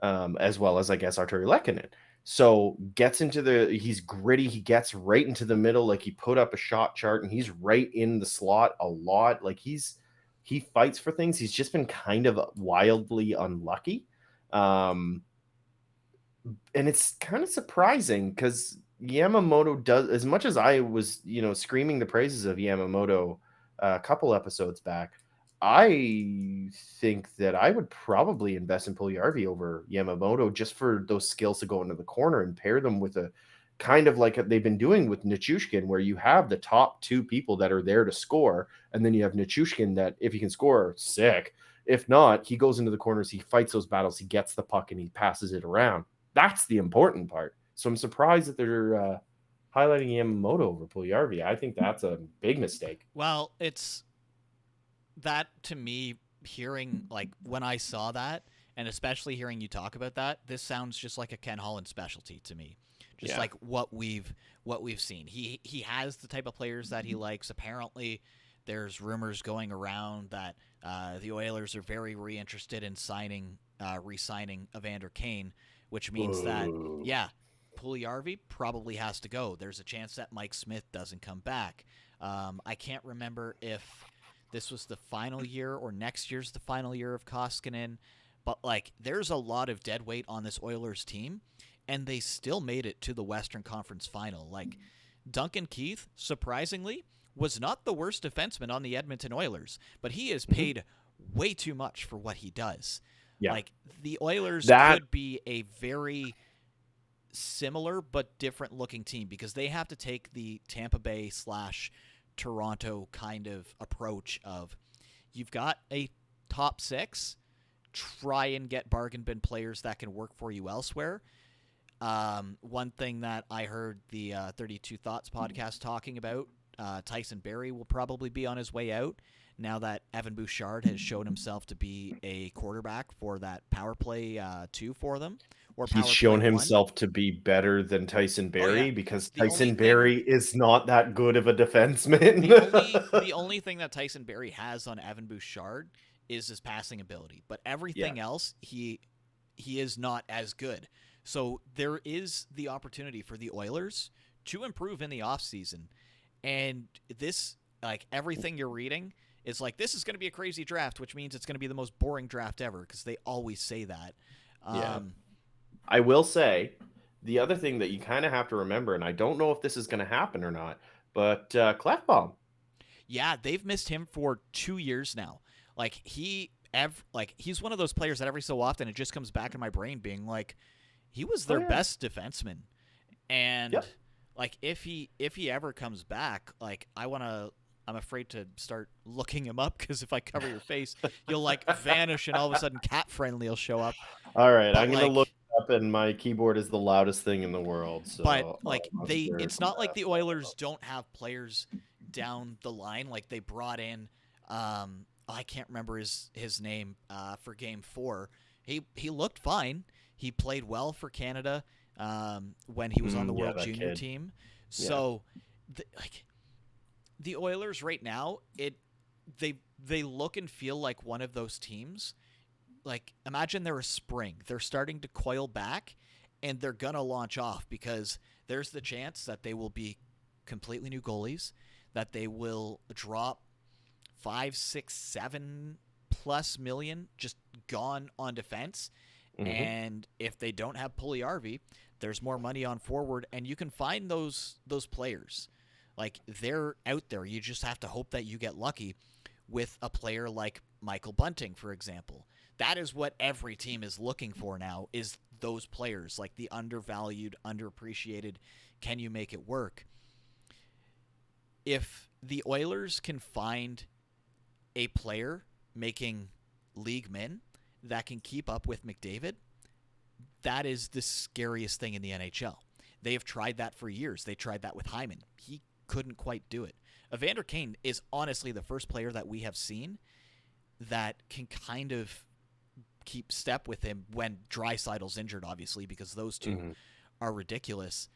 as well as, I guess, Arturi Lehkonen. So he's gritty. He gets right into the middle. Like, he put up a shot chart and he's right in the slot a lot. Like, he fights for things. He's just been kind of wildly unlucky. And it's kind of surprising because Yamamoto does, as much as I was, screaming the praises of Yamamoto a couple episodes back, I think that I would probably invest in Puljujarvi over Yamamoto just for those skills to go into the corner and pair them with a kind of like they've been doing with Nichushkin, where you have the top two people that are there to score, and then you have Nichushkin that, if he can score, sick. If not, he goes into the corners, he fights those battles, he gets the puck, and he passes it around. That's the important part. So I'm surprised that they're highlighting Yamamoto over Puljujarvi. I think that's a big mistake. Well, it's that, to me, hearing, like, when I saw that, and especially hearing you talk about that, this sounds just like a Ken Holland specialty to me. Just like what we've seen. He has the type of players that he likes. Apparently, there's rumors going around that the Oilers are very interested in re-signing Evander Kane, which means that Puljujarvi probably has to go. There's a chance that Mike Smith doesn't come back. I can't remember if this was the final year or next year's the final year of Koskinen, but like there's a lot of dead weight on this Oilers team, and they still made it to the Western Conference Final. Like, Duncan Keith, surprisingly, was not the worst defenseman on the Edmonton Oilers, but he is paid way too much for what he does. Yeah. Like, the Oilers could be a very similar but different looking team because they have to take the Tampa Bay / Toronto kind of approach of, you've got a top six, try and get bargain bin players that can work for you elsewhere. One thing that I heard the 32 Thoughts podcast talking about, Tyson Barrie will probably be on his way out now that Evan Bouchard has shown himself to be a quarterback for that power play 2 for them. Or he's shown himself to be better than Tyson Barrie because Tyson Barrie is not that good of a defenseman. The only thing that Tyson Barrie has on Evan Bouchard is his passing ability, but everything else he is not as good. So there is the opportunity for the Oilers to improve in the offseason. And this, like, everything you're reading is like, this is going to be a crazy draft, which means it's going to be the most boring draft ever because they always say that. I will say the other thing that you kind of have to remember, and I don't know if this is going to happen or not, but Klefbom. Yeah, they've missed him for 2 years now. Like, he's one of those players that every so often it just comes back in my brain being like, he was their best defenseman. And like, if he ever comes back, like, I'm afraid to start looking him up because if I cover your face, you'll like vanish and all of a sudden Cat Friendly will show up. All right, I'm going to look up and my keyboard is the loudest thing in the world. So, but like it's not like the Oilers don't have players down the line. Like, they brought in, I can't remember his name for Game 4. He looked fine. He played well for Canada when he was on the World Junior team. So, the Oilers right now, they look and feel like one of those teams. Like, imagine they're a spring. They're starting to coil back, and they're going to launch off because there's the chance that they will be completely new goalies, that they will drop 5, 6, 7+ million just gone on defense. And if they don't have Puljujarvi, there's more money on forward, and you can find those players. Like, they're out there. You just have to hope that you get lucky with a player like Michael Bunting, for example. That is what every team is looking for now, is those players, like the undervalued, underappreciated. Can you make it work? If the Oilers can find a player making league min that can keep up with McDavid, that is the scariest thing in the NHL. They have tried that for years. They tried that with Hyman. He couldn't quite do it. Evander Kane is honestly the first player that we have seen that can kind of keep step with him when Draisaitl's injured, obviously, because those two are ridiculous.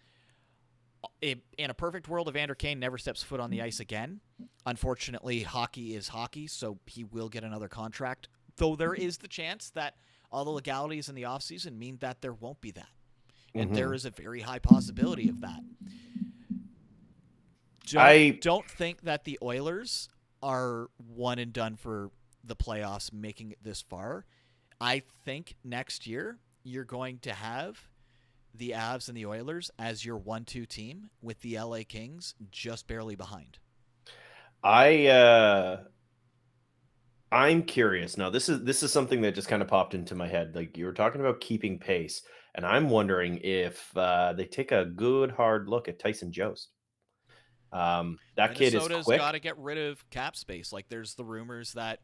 In a perfect world, Evander Kane never steps foot on the ice again. Unfortunately, hockey is hockey, so he will get another contract, though there is the chance that all the legalities in the offseason mean that there won't be that. And there is a very high possibility of that. Don't think that the Oilers are one and done for the playoffs, making it this far. I think next year you're going to have the Avs and the Oilers as your 1-2 team, with the LA Kings just barely behind. I'm curious. Now, this is something that just kind of popped into my head. Like, you were talking about keeping pace, and I'm wondering if they take a good hard look at Tyson Jost. That kid is quick. Minnesota's got to get rid of cap space. Like, there's the rumors that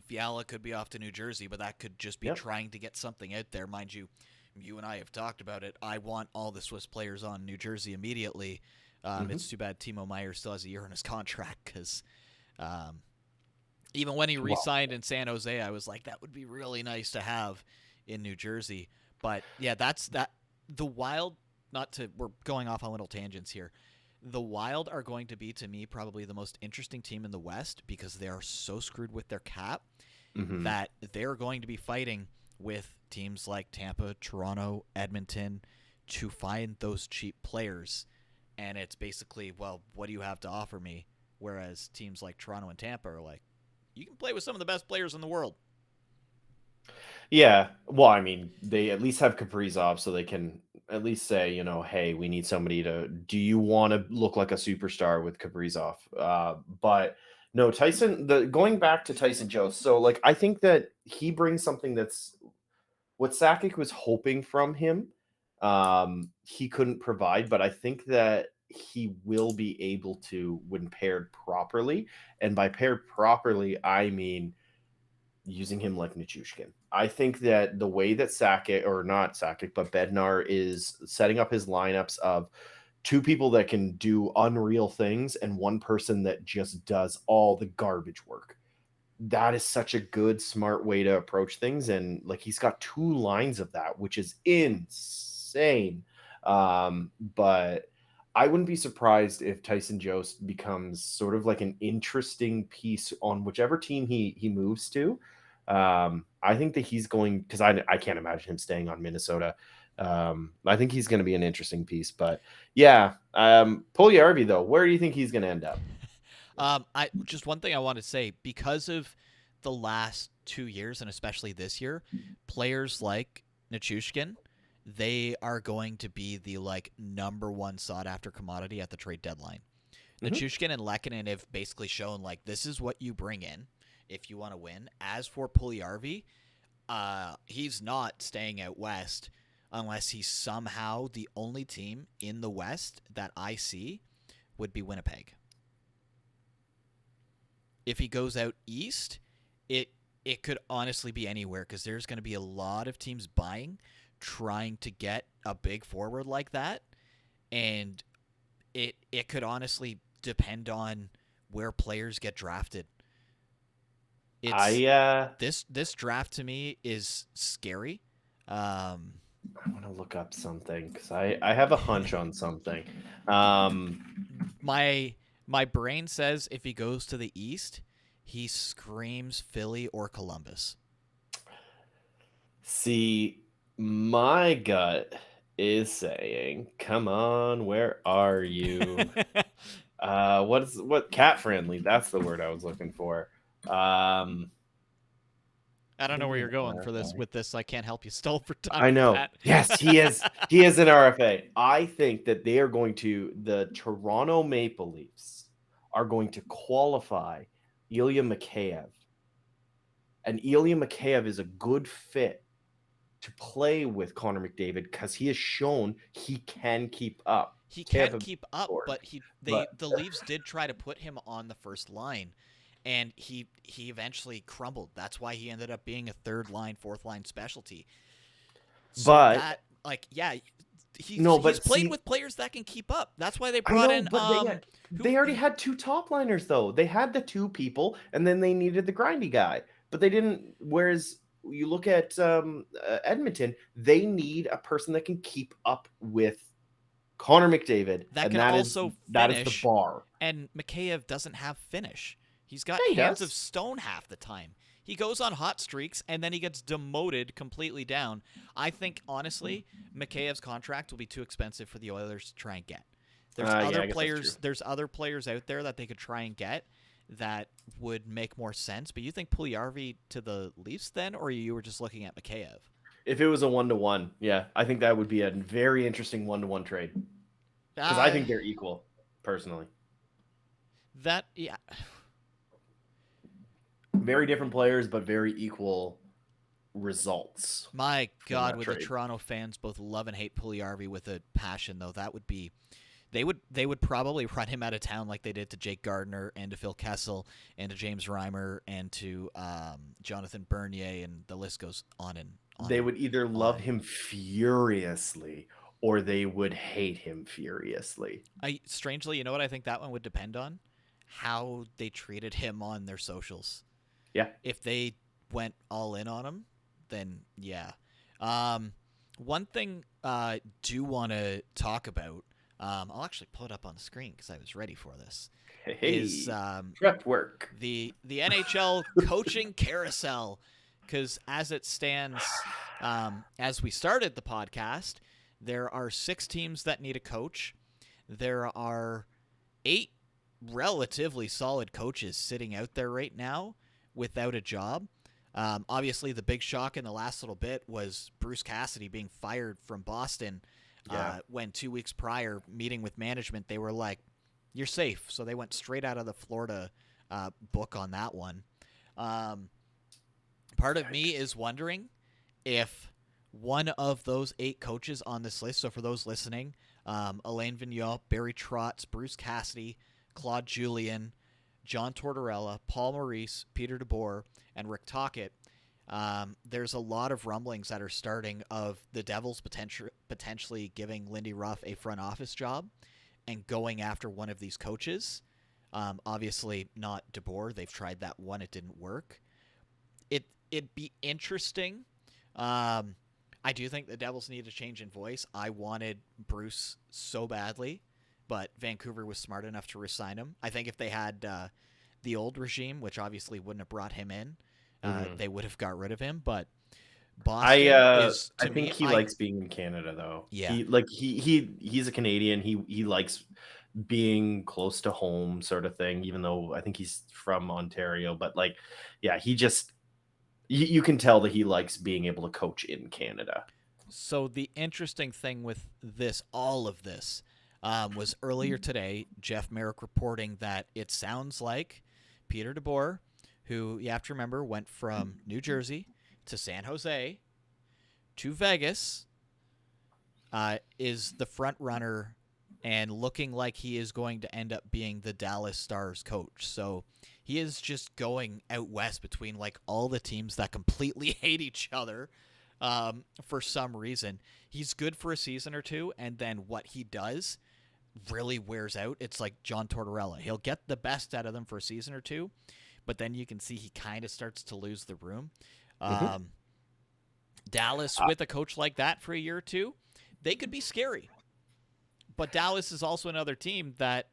Fiala could be off to New Jersey, but that could just be trying to get something out there. Mind you, you and I have talked about it. I want all the Swiss players on New Jersey immediately. It's too bad Timo Meier still has a year on his contract, because even when he re-signed in San Jose, I was like, that would be really nice to have in New Jersey. But yeah, that's that. The Wild, we're going off on little tangents here. The Wild are going to be, to me, probably the most interesting team in the West, because they are so screwed with their cap that they're going to be fighting with teams like Tampa, Toronto, Edmonton to find those cheap players. And it's basically, well, what do you have to offer me? Whereas teams like Toronto and Tampa are like, you can play with some of the best players in the world. Yeah. Well, I mean, they at least have Kaprizov, so they can at least say, hey, we need somebody do you want to look like a superstar with Kaprizov? But no, going back to Tyson Jost. So, like, I think that he brings something that's what Sakic was hoping from him. He couldn't provide, but I think that he will be able to when paired properly. And by paired properly, I mean using him like Nichushkin. I think that the way that but Bednar is setting up his lineups of two people that can do unreal things and one person that just does all the garbage work. That is such a good, smart way to approach things. And like, he's got 2 lines of that, which is insane. But I wouldn't be surprised if Tyson Jost becomes sort of like an interesting piece on whichever team he moves to. I think that he's going, because I can't imagine him staying on Minnesota. I think he's going to be an interesting piece. But yeah, Puljujärvi, though, where do you think he's going to end up? Just one thing I want to say, because of the last 2 years, and especially this year, players like Nichushkin, they are going to be the number one sought after commodity at the trade deadline. Nichushkin and Lehkonen have basically shown this is what you bring in if you want to win. As for Puljujärvi, he's not staying out west unless he's somehow the only team in the West that I see would be Winnipeg. If he goes out east, it could honestly be anywhere, because there's going to be a lot of teams trying to get a big forward like that, and it could honestly depend on where players get drafted. This draft to me is scary. I want to look up something because I have a hunch on something. My brain says if he goes to the East, he screams Philly or Columbus. See, my gut is saying, come on, where are you? What cat friendly? That's the word I was looking for. I don't know where you're going for this. With this, I can't help you. Still for time. I know. Yes, he is. He is an RFA. I think that they are going to. The Toronto Maple Leafs are going to qualify Ilya Mikheyev, and Ilya Mikheyev is a good fit to play with Connor McDavid because he has shown he can keep up. He can keep up, but the Leafs did try to put him on the first line. And he eventually crumbled. That's why he ended up being a third line, fourth line specialty. So he's played with players that can keep up. That's why they brought in. They already had 2 top liners though. They had the 2 people, and then they needed the grindy guy. But they didn't. Whereas you look at Edmonton, they need a person that can keep up with Connor McDavid, that and can also that is the finish. bar. And Mikheyev doesn't have finish. He's got Yeah, he hands of does. stone half the time. He goes on hot streaks and then he gets demoted completely down. I think honestly, Mikheyev's contract will be too expensive for the Oilers to try and get. There's Yeah, other I guess that's true. players. There's other players out there that they could try and get that would make more sense. But you think Puljujarvi to the Leafs then, or you were just looking at Mikheyev? If it was a 1-to-1, yeah, I think that would be a very interesting 1-to-1 trade because I think they're equal, personally. That yeah. Very different players, but very equal results. My God, would the trade. Toronto fans both love and hate Puljujarvi with a passion, though? That would be, they would probably run him out of town like they did to Jake Gardiner and to Phil Kessel and to James Reimer and to Jonathan Bernier, and the list goes on and on. They would either love him furiously or they would hate him furiously. Strangely, you know what I think that one would depend on? How they treated him on their socials. Yeah. If they went all in on him, then yeah. One thing I do want to talk about, I'll actually pull it up on the screen because I was ready for this, is prep work. The NHL coaching carousel. Because as it stands, as we started the podcast, there are 6 teams that need a coach. There are 8 relatively solid coaches sitting out there right now without a job. Obviously, the big shock in the last little bit was Bruce Cassidy being fired from Boston when 2 weeks prior, meeting with management, they were like, you're safe. So they went straight out of the Florida book on that one. Part of me is wondering if one of those 8 coaches on this list, so for those listening, Alain Vigneault, Barry Trotz, Bruce Cassidy, Claude Julien, John Tortorella, Paul Maurice, Peter DeBoer, and Rick Tocchet, there's a lot of rumblings that are starting of the Devils potentially giving Lindy Ruff a front office job and going after one of these coaches. Obviously not DeBoer. They've tried that one. It didn't work. It'd be interesting. I do think the Devils need a change in voice. I wanted Bruce so badly, but Vancouver was smart enough to re-sign him. I think if they had the old regime, which obviously wouldn't have brought him in, they would have got rid of him. But Boston is, to I think me, he likes being in Canada, though. Yeah, he's a Canadian. He likes being close to home, sort of thing. Even though I think he's from Ontario, but he just. You can tell that he likes being able to coach in Canada. So the interesting thing with all of this, was earlier today, Jeff Merrick reporting that it sounds like Peter DeBoer, who you have to remember went from New Jersey to San Jose to Vegas, is the front runner and looking like he is going to end up being the Dallas Stars coach. So he is just going out west between all the teams that completely hate each other for some reason. He's good for a season or two, and then what he does really wears out. It's like John Tortorella. He'll get the best out of them for a season or two, but then you can see he kind of starts to lose the room. Dallas, with a coach like that for a year or two, they could be scary. But Dallas is also another team that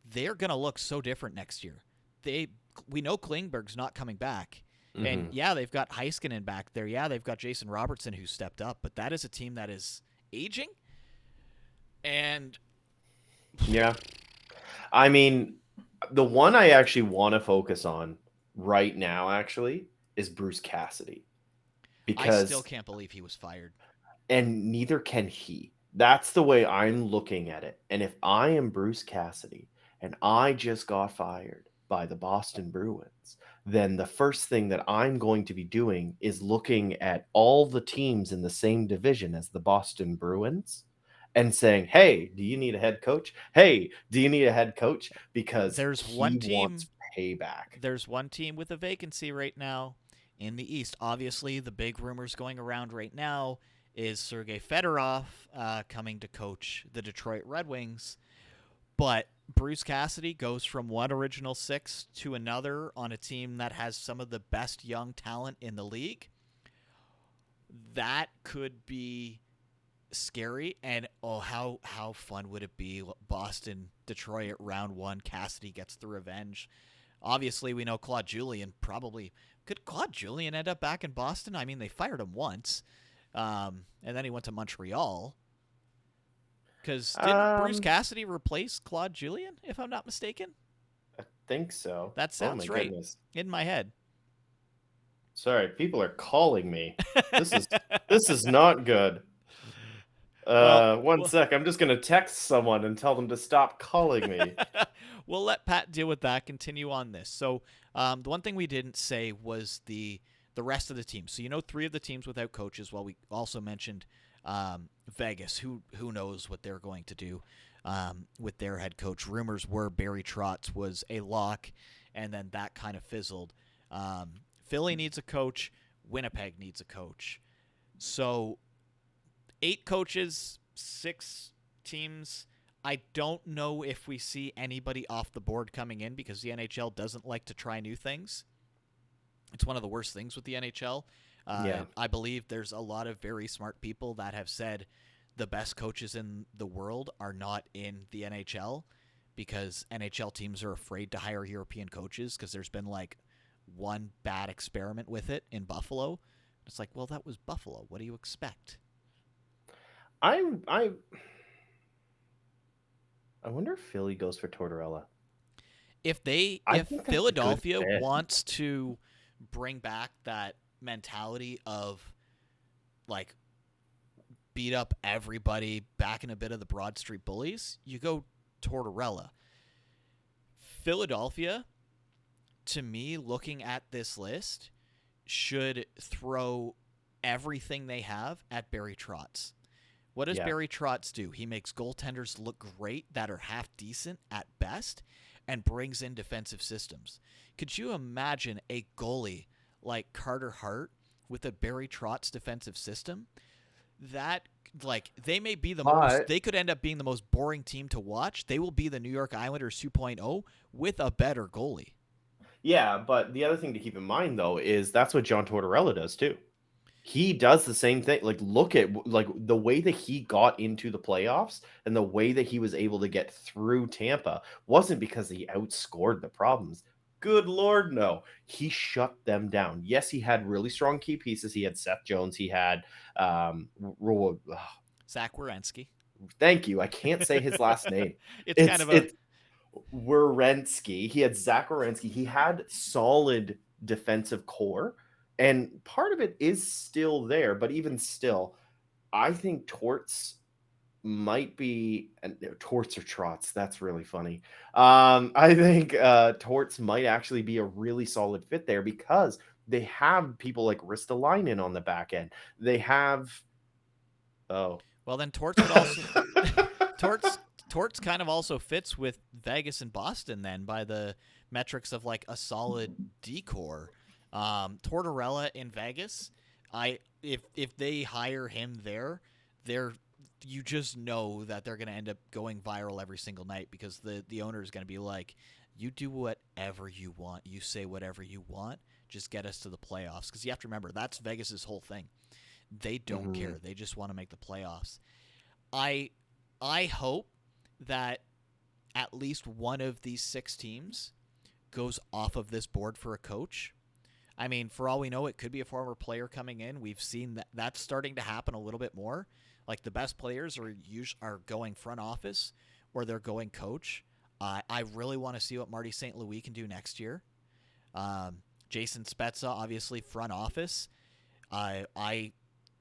they're going to look so different next year. We know Klingberg's not coming back. And yeah, they've got Heiskanen back there. Yeah, they've got Jason Robertson who stepped up, but that is a team that is aging. And yeah, I mean, the one I actually want to focus on right now actually is Bruce Cassidy, because I still can't believe he was fired. And neither can he. That's the way I'm looking at it. And if I am Bruce Cassidy and I just got fired by the Boston Bruins, then the first thing that I'm going to be doing is looking at all the teams in the same division as the Boston Bruins and saying, hey, do you need a head coach? Hey, do you need a head coach? Because there's one team wants payback. There's one team with a vacancy right now in the East. Obviously, the big rumors going around right now is Sergei Fedorov coming to coach the Detroit Red Wings. But Bruce Cassidy goes from one original 6 to another on a team that has some of the best young talent in the league. that could be scary. And how fun would it be? Boston, Detroit at round 1. Cassidy gets the revenge. Obviously, we know Claude Julien probably could. Claude Julien end up back in Boston? I mean, they fired him once, and then he went to Montreal. Because did Bruce Cassidy replace Claude Julien, if I'm not mistaken? I think so. That sounds right in my head. Sorry, people are calling me. This is not good. One sec. I'm just gonna text someone and tell them to stop calling me. We'll let Pat deal with that. Continue on this. So the one thing we didn't say was the rest of the team. So 3 of the teams without coaches. Well, we also mentioned Vegas. Who knows what they're going to do with their head coach? Rumors were Barry Trotz was a lock, and then that kind of fizzled. Philly needs a coach. Winnipeg needs a coach. So 8 coaches, 6 teams. I don't know if we see anybody off the board coming in because the NHL doesn't like to try new things. It's one of the worst things with the NHL. I believe there's a lot of very smart people that have said the best coaches in the world are not in the NHL because NHL teams are afraid to hire European coaches because there's been like one bad experiment with it in Buffalo. It's like, well, that was Buffalo. What do you expect? I wonder if Philly goes for Tortorella. If Philadelphia wants to bring back that mentality of like beat up everybody, back in a bit of the Broad Street Bullies, you go Tortorella. Philadelphia, to me, looking at this list, should throw everything they have at Barry Trotz. What does Barry Trotz do? He makes goaltenders look great that are half decent at best and brings in defensive systems. Could you imagine a goalie like Carter Hart with a Barry Trotz defensive system? That, like, they may be they could end up being the most boring team to watch. They will be the New York Islanders 2.0 with a better goalie. Yeah, but the other thing to keep in mind, though, is that's what John Tortorella does, too. He does the same thing. Like, look at like the way that he got into the playoffs and the way that he was able to get through Tampa wasn't because he outscored the problems. Good Lord, no. He shut them down. Yes, he had really strong key pieces. He had Seth Jones. He had Zach Werenski. Thank you. I can't say his last name. It's Werenski. He had Zach Werenski. He had solid defensive core. And part of it is still there, but even still, I think Torts might be, and Torts or Trotz, that's really funny. I think Torts might actually be a really solid fit there because they have people like Ristolainen on the back end. They have, well, then Torts would also Torts kind of also fits with Vegas and Boston then by the metrics of like a solid decor. Tortorella in Vegas, if they hire him there, you just know that they're going to end up going viral every single night because the owner is going to be like, you do whatever you want, you say whatever you want, just get us to the playoffs. Because you have to remember, that's Vegas's whole thing. They don't care. They just want to make the playoffs. I hope that at least one of these 6 teams goes off of this board for a coach. I mean, for all we know, it could be a former player coming in. We've seen that's starting to happen a little bit more. Like the best players are going front office or they're going coach. I really want to see what Marty St. Louis can do next year. Jason Spezza, obviously front office. I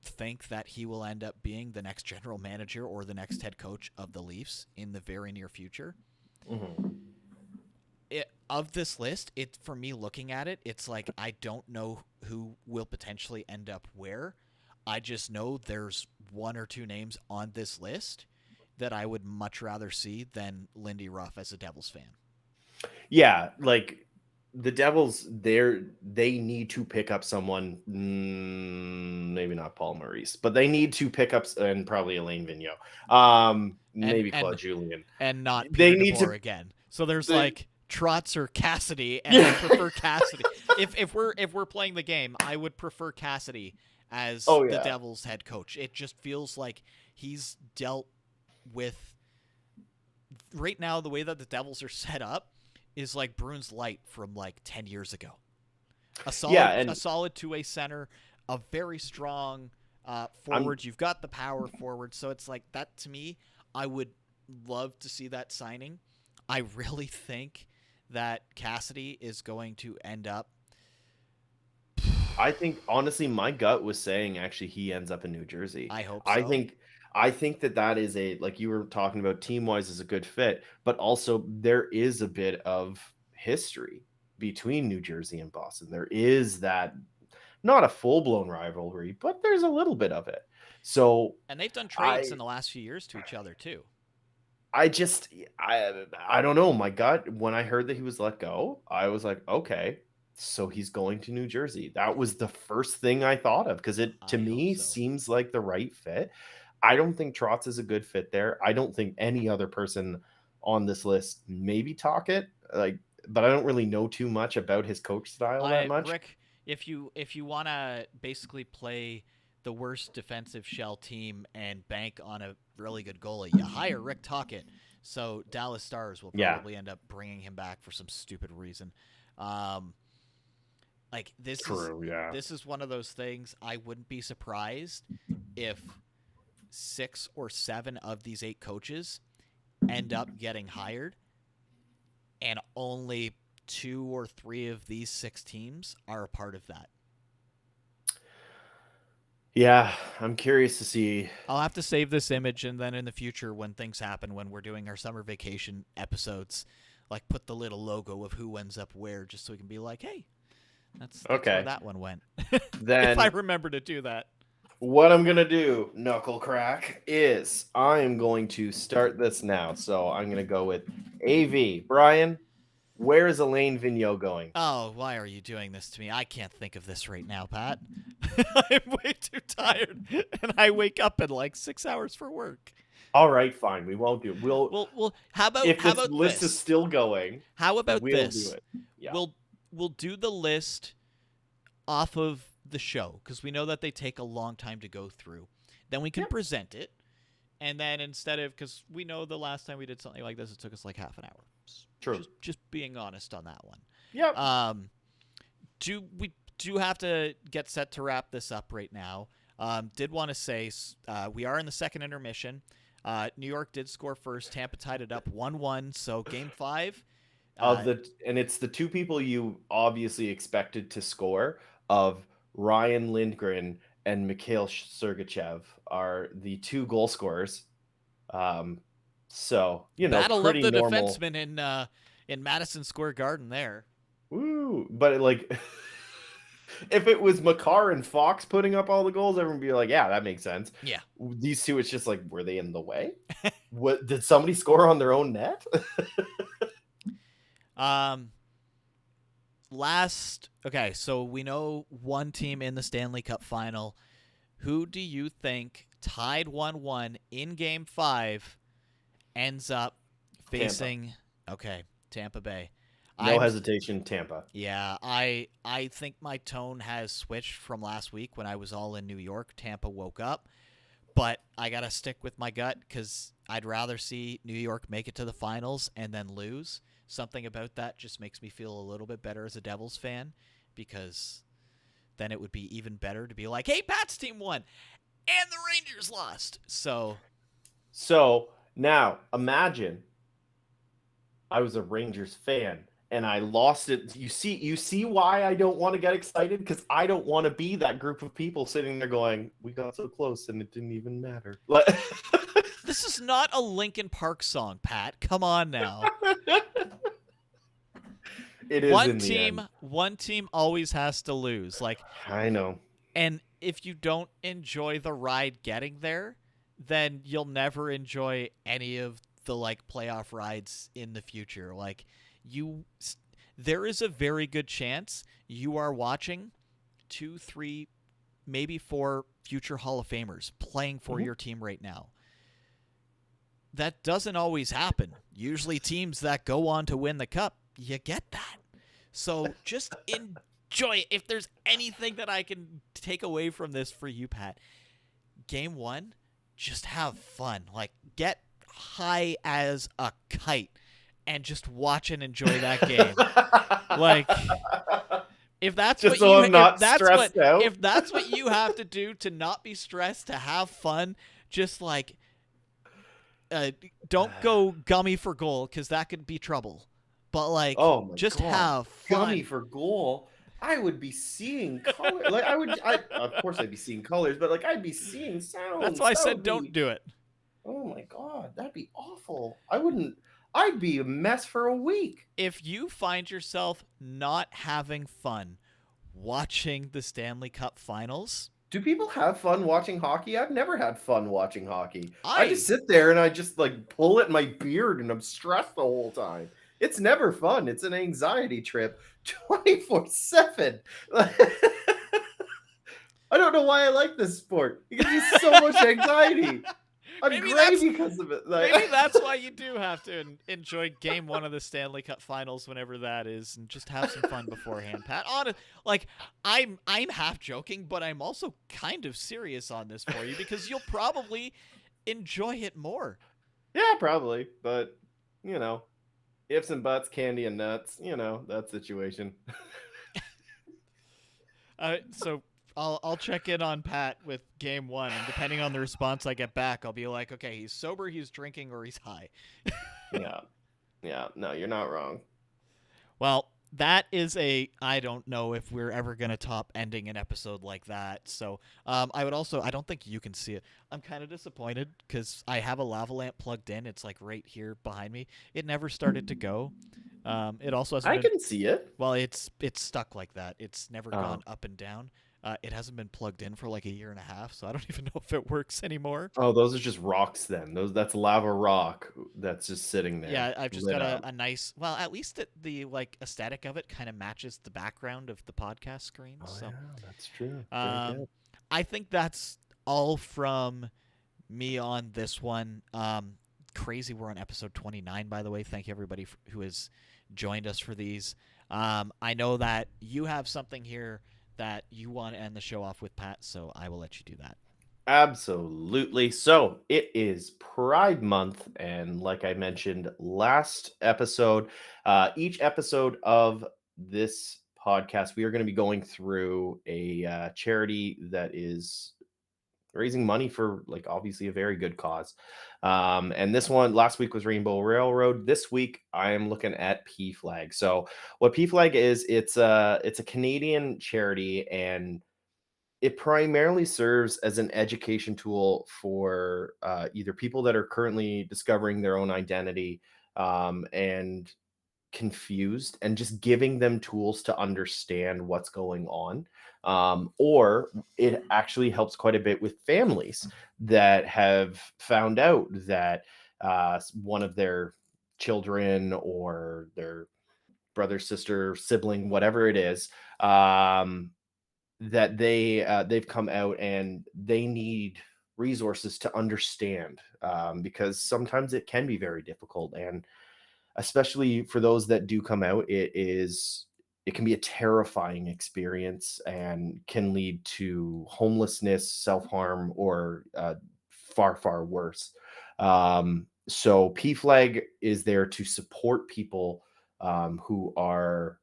think that he will end up being the next general manager or the next head coach of the Leafs in the very near future. Mm-hmm. Of this list, for me looking at it, it's like I don't know who will potentially end up where. I just know there's 1 or 2 names on this list that I would much rather see than Lindy Ruff as a Devils fan. Yeah, like the Devils, they need to pick up someone, maybe not Paul Maurice, but they need to pick up, and probably Alain Vigneault, maybe Claude Julien. And not Peter DeBoer again. So there's like Trotz or Cassidy, and I prefer Cassidy. If we're playing the game, I would prefer Cassidy as Oh the yeah. Devils head coach. It just feels like he's dealt with right now the way that the Devils are set up is like Bruins Light from like 10 years ago. A solid two-way center, a very strong forward. You've got the power forward, so it's like that to me. I would love to see that signing. I really think that Cassidy is going to end up. I think honestly, my gut was saying actually he ends up in New Jersey. I hope so. I think that is a, like you were talking about, team-wise is a good fit, but also there is a bit of history between New Jersey and Boston. There is that, not a full-blown rivalry, but there's a little bit of it. So, and they've done trades in the last few years to each other too. I don't know. My gut, when I heard that he was let go, I was like, okay, so he's going to New Jersey. That was the first thing I thought of, because it, to me, seems like the right fit. I don't think Trotz is a good fit there. I don't think any other person on this list, maybe Tocchet, but I don't really know too much about his coach style that much. Rick, if you want to basically play the worst defensive shell team and bank on a really good goalie, you hire Rick Tocchet. So Dallas Stars will probably end up bringing him back for some stupid reason. This is one of those things. I wouldn't be surprised if 6 or 7 of these 8 coaches end up getting hired, and only 2 or 3 of these 6 teams are a part of that. Yeah, I'm curious to see. I'll have to save this image, and then in the future, when things happen, when we're doing our summer vacation episodes, put the little logo of who ends up where, just so we can be like, hey, that's where that one went. Then, if I remember to do that. What I'm going to do, Knuckle Crack, is I am going to start this now. So I'm going to go with AV. Brian, where is Alain Vigneault going? Oh, why are you doing this to me? I can't think of this right now, Pat. I'm way too tired, and I wake up in 6 hours for work. All right, fine. We won't do it. Well, how about if this list is still going? How about this? Do it. Yeah. We'll do the list off of the show, because we know that they take a long time to go through. Then we can present it, and then instead of, because we know the last time we did something like this, it took us half an hour. True. Just being honest on that one. Yep. We do have to get set to wrap this up right now. Did want to say we are in the second intermission. New York did score first. Tampa tied it up 1-1. So game 5. And it's the 2 people you obviously expected to score, of Ryan Lindgren and Mikhail Sergachev are the 2 goal scorers. So, Battle pretty of the normal. defensemen in Madison Square Garden there. Woo! But if it was Makar and Fox putting up all the goals, everyone would be like, yeah, that makes sense. Yeah. These 2, it's just were they in the way? What, did somebody score on their own net? Okay, so we know one team in the Stanley Cup final. Who do you think tied 1-1 in game 5 ends up facing Tampa Bay? No hesitation, Tampa. Yeah, I think my tone has switched from last week when I was all in New York. Tampa woke up, but I got to stick with my gut, because I'd rather see New York make it to the finals and then lose. Something about that just makes me feel a little bit better as a Devils fan, because then it would be even better to be like, hey, Pat's team won and the Rangers lost. So now imagine I was a Rangers fan and I lost it. You see why I don't want to get excited? Because I don't want to be that group of people sitting there going, we got so close and it didn't even matter. This is not a Linkin Park song, Pat. Come on now. It is one team always has to lose. I know. And if you don't enjoy the ride getting there, then you'll never enjoy any of the playoff rides in the future. There is a very good chance you are watching 2, 3, maybe 4 future Hall of Famers playing for your team right now. That doesn't always happen. Usually teams that go on to win the cup, you get that. So just enjoy it. If there's anything that I can take away from this for you, Pat, game one, just have fun. Like, get high as a kite and just watch and enjoy that game. Like, if that's just what so you I'm not stressed out. if that's what you have to do to not be stressed, to have fun, just like don't go Gummy for goal, because that could be trouble. But like, oh my just God. have fun. Gummy for goal. I would be seeing color. Like I of course I'd be seeing colors, but like I'd be seeing sounds. That's why I said don't do it. Oh my God, that'd be awful. I'd be a mess for a week. If you find yourself not having fun watching the Stanley Cup Finals, do people have fun watching hockey? I've never had fun watching hockey. I just sit there and I just like pull at my beard and I'm stressed the whole time. It's never fun. It's an anxiety trip 24/7. I don't know why I like this sport. It gives me so much anxiety. I'm gray because of it. Maybe that's why you do have to enjoy game one of the Stanley Cup Finals, whenever that is, and just have some fun beforehand, Pat. Like, I'm half joking, but I'm also kind of serious on this for you, because you'll probably enjoy it more. Yeah, probably. But, ifs and buts, candy and nuts, that situation. So I'll check in on Pat with game one, and depending on the response I get back, I'll be like, okay, he's sober, he's drinking, or he's high. Yeah. No, you're not wrong. Well, that is I don't know if we're ever going to top ending an episode like that. So I don't think you can see it. I'm kind of disappointed because I have a lava lamp plugged in. It's like right here behind me. It never started to go. It also hasn't can see it. Well, it's stuck like that. It's never gone up and down. It hasn't been plugged in for like a year and a half, so I don't even know if it works anymore. Oh, those are just rocks then. That's lava rock that's just sitting there. Yeah, I've just got a nice, well, at least the like aesthetic of it kind of matches the background of the podcast screen. Oh, so yeah, that's true. I think that's all from me on this one. Crazy, we're on episode 29, by the way. Thank you, everybody who has joined us for these. I know that you have something here that you want to end the show off with, Pat, so I will let you do that. Absolutely. So it is Pride Month, and like I mentioned last episode, each episode of this podcast, we are going to be going through a charity that is raising money for, like, obviously a very good cause. And this one, last week was Rainbow Railroad. This week I am looking at PFLAG. So what PFLAG is, it's a Canadian charity, and it primarily serves as an education tool for either people that are currently discovering their own identity and confused, and just giving them tools to understand what's going on. Or it actually helps quite a bit with families that have found out that one of their children or their brother, sister, sibling, whatever it is, that they've come out and they need resources to understand, because sometimes it can be very difficult, and especially for those that do come out, it can be a terrifying experience and can lead to homelessness, self-harm, or far worse. So PFLAG is there to support people who are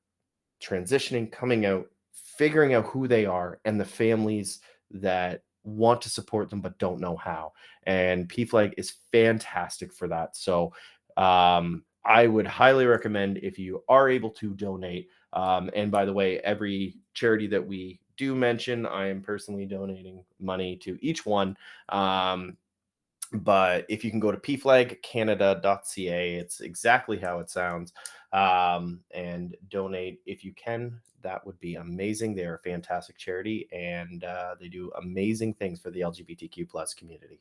transitioning, coming out, figuring out who they are, and the families that want to support them but don't know how. And PFLAG is fantastic for that. So I would highly recommend, if you are able to, donate. And by the way, every charity that we do mention, I am personally donating money to each one. But if you can go to pflagcanada.ca, it's exactly how it sounds, and donate if you can. That would be amazing. They're a fantastic charity, and they do amazing things for the LGBTQ plus community.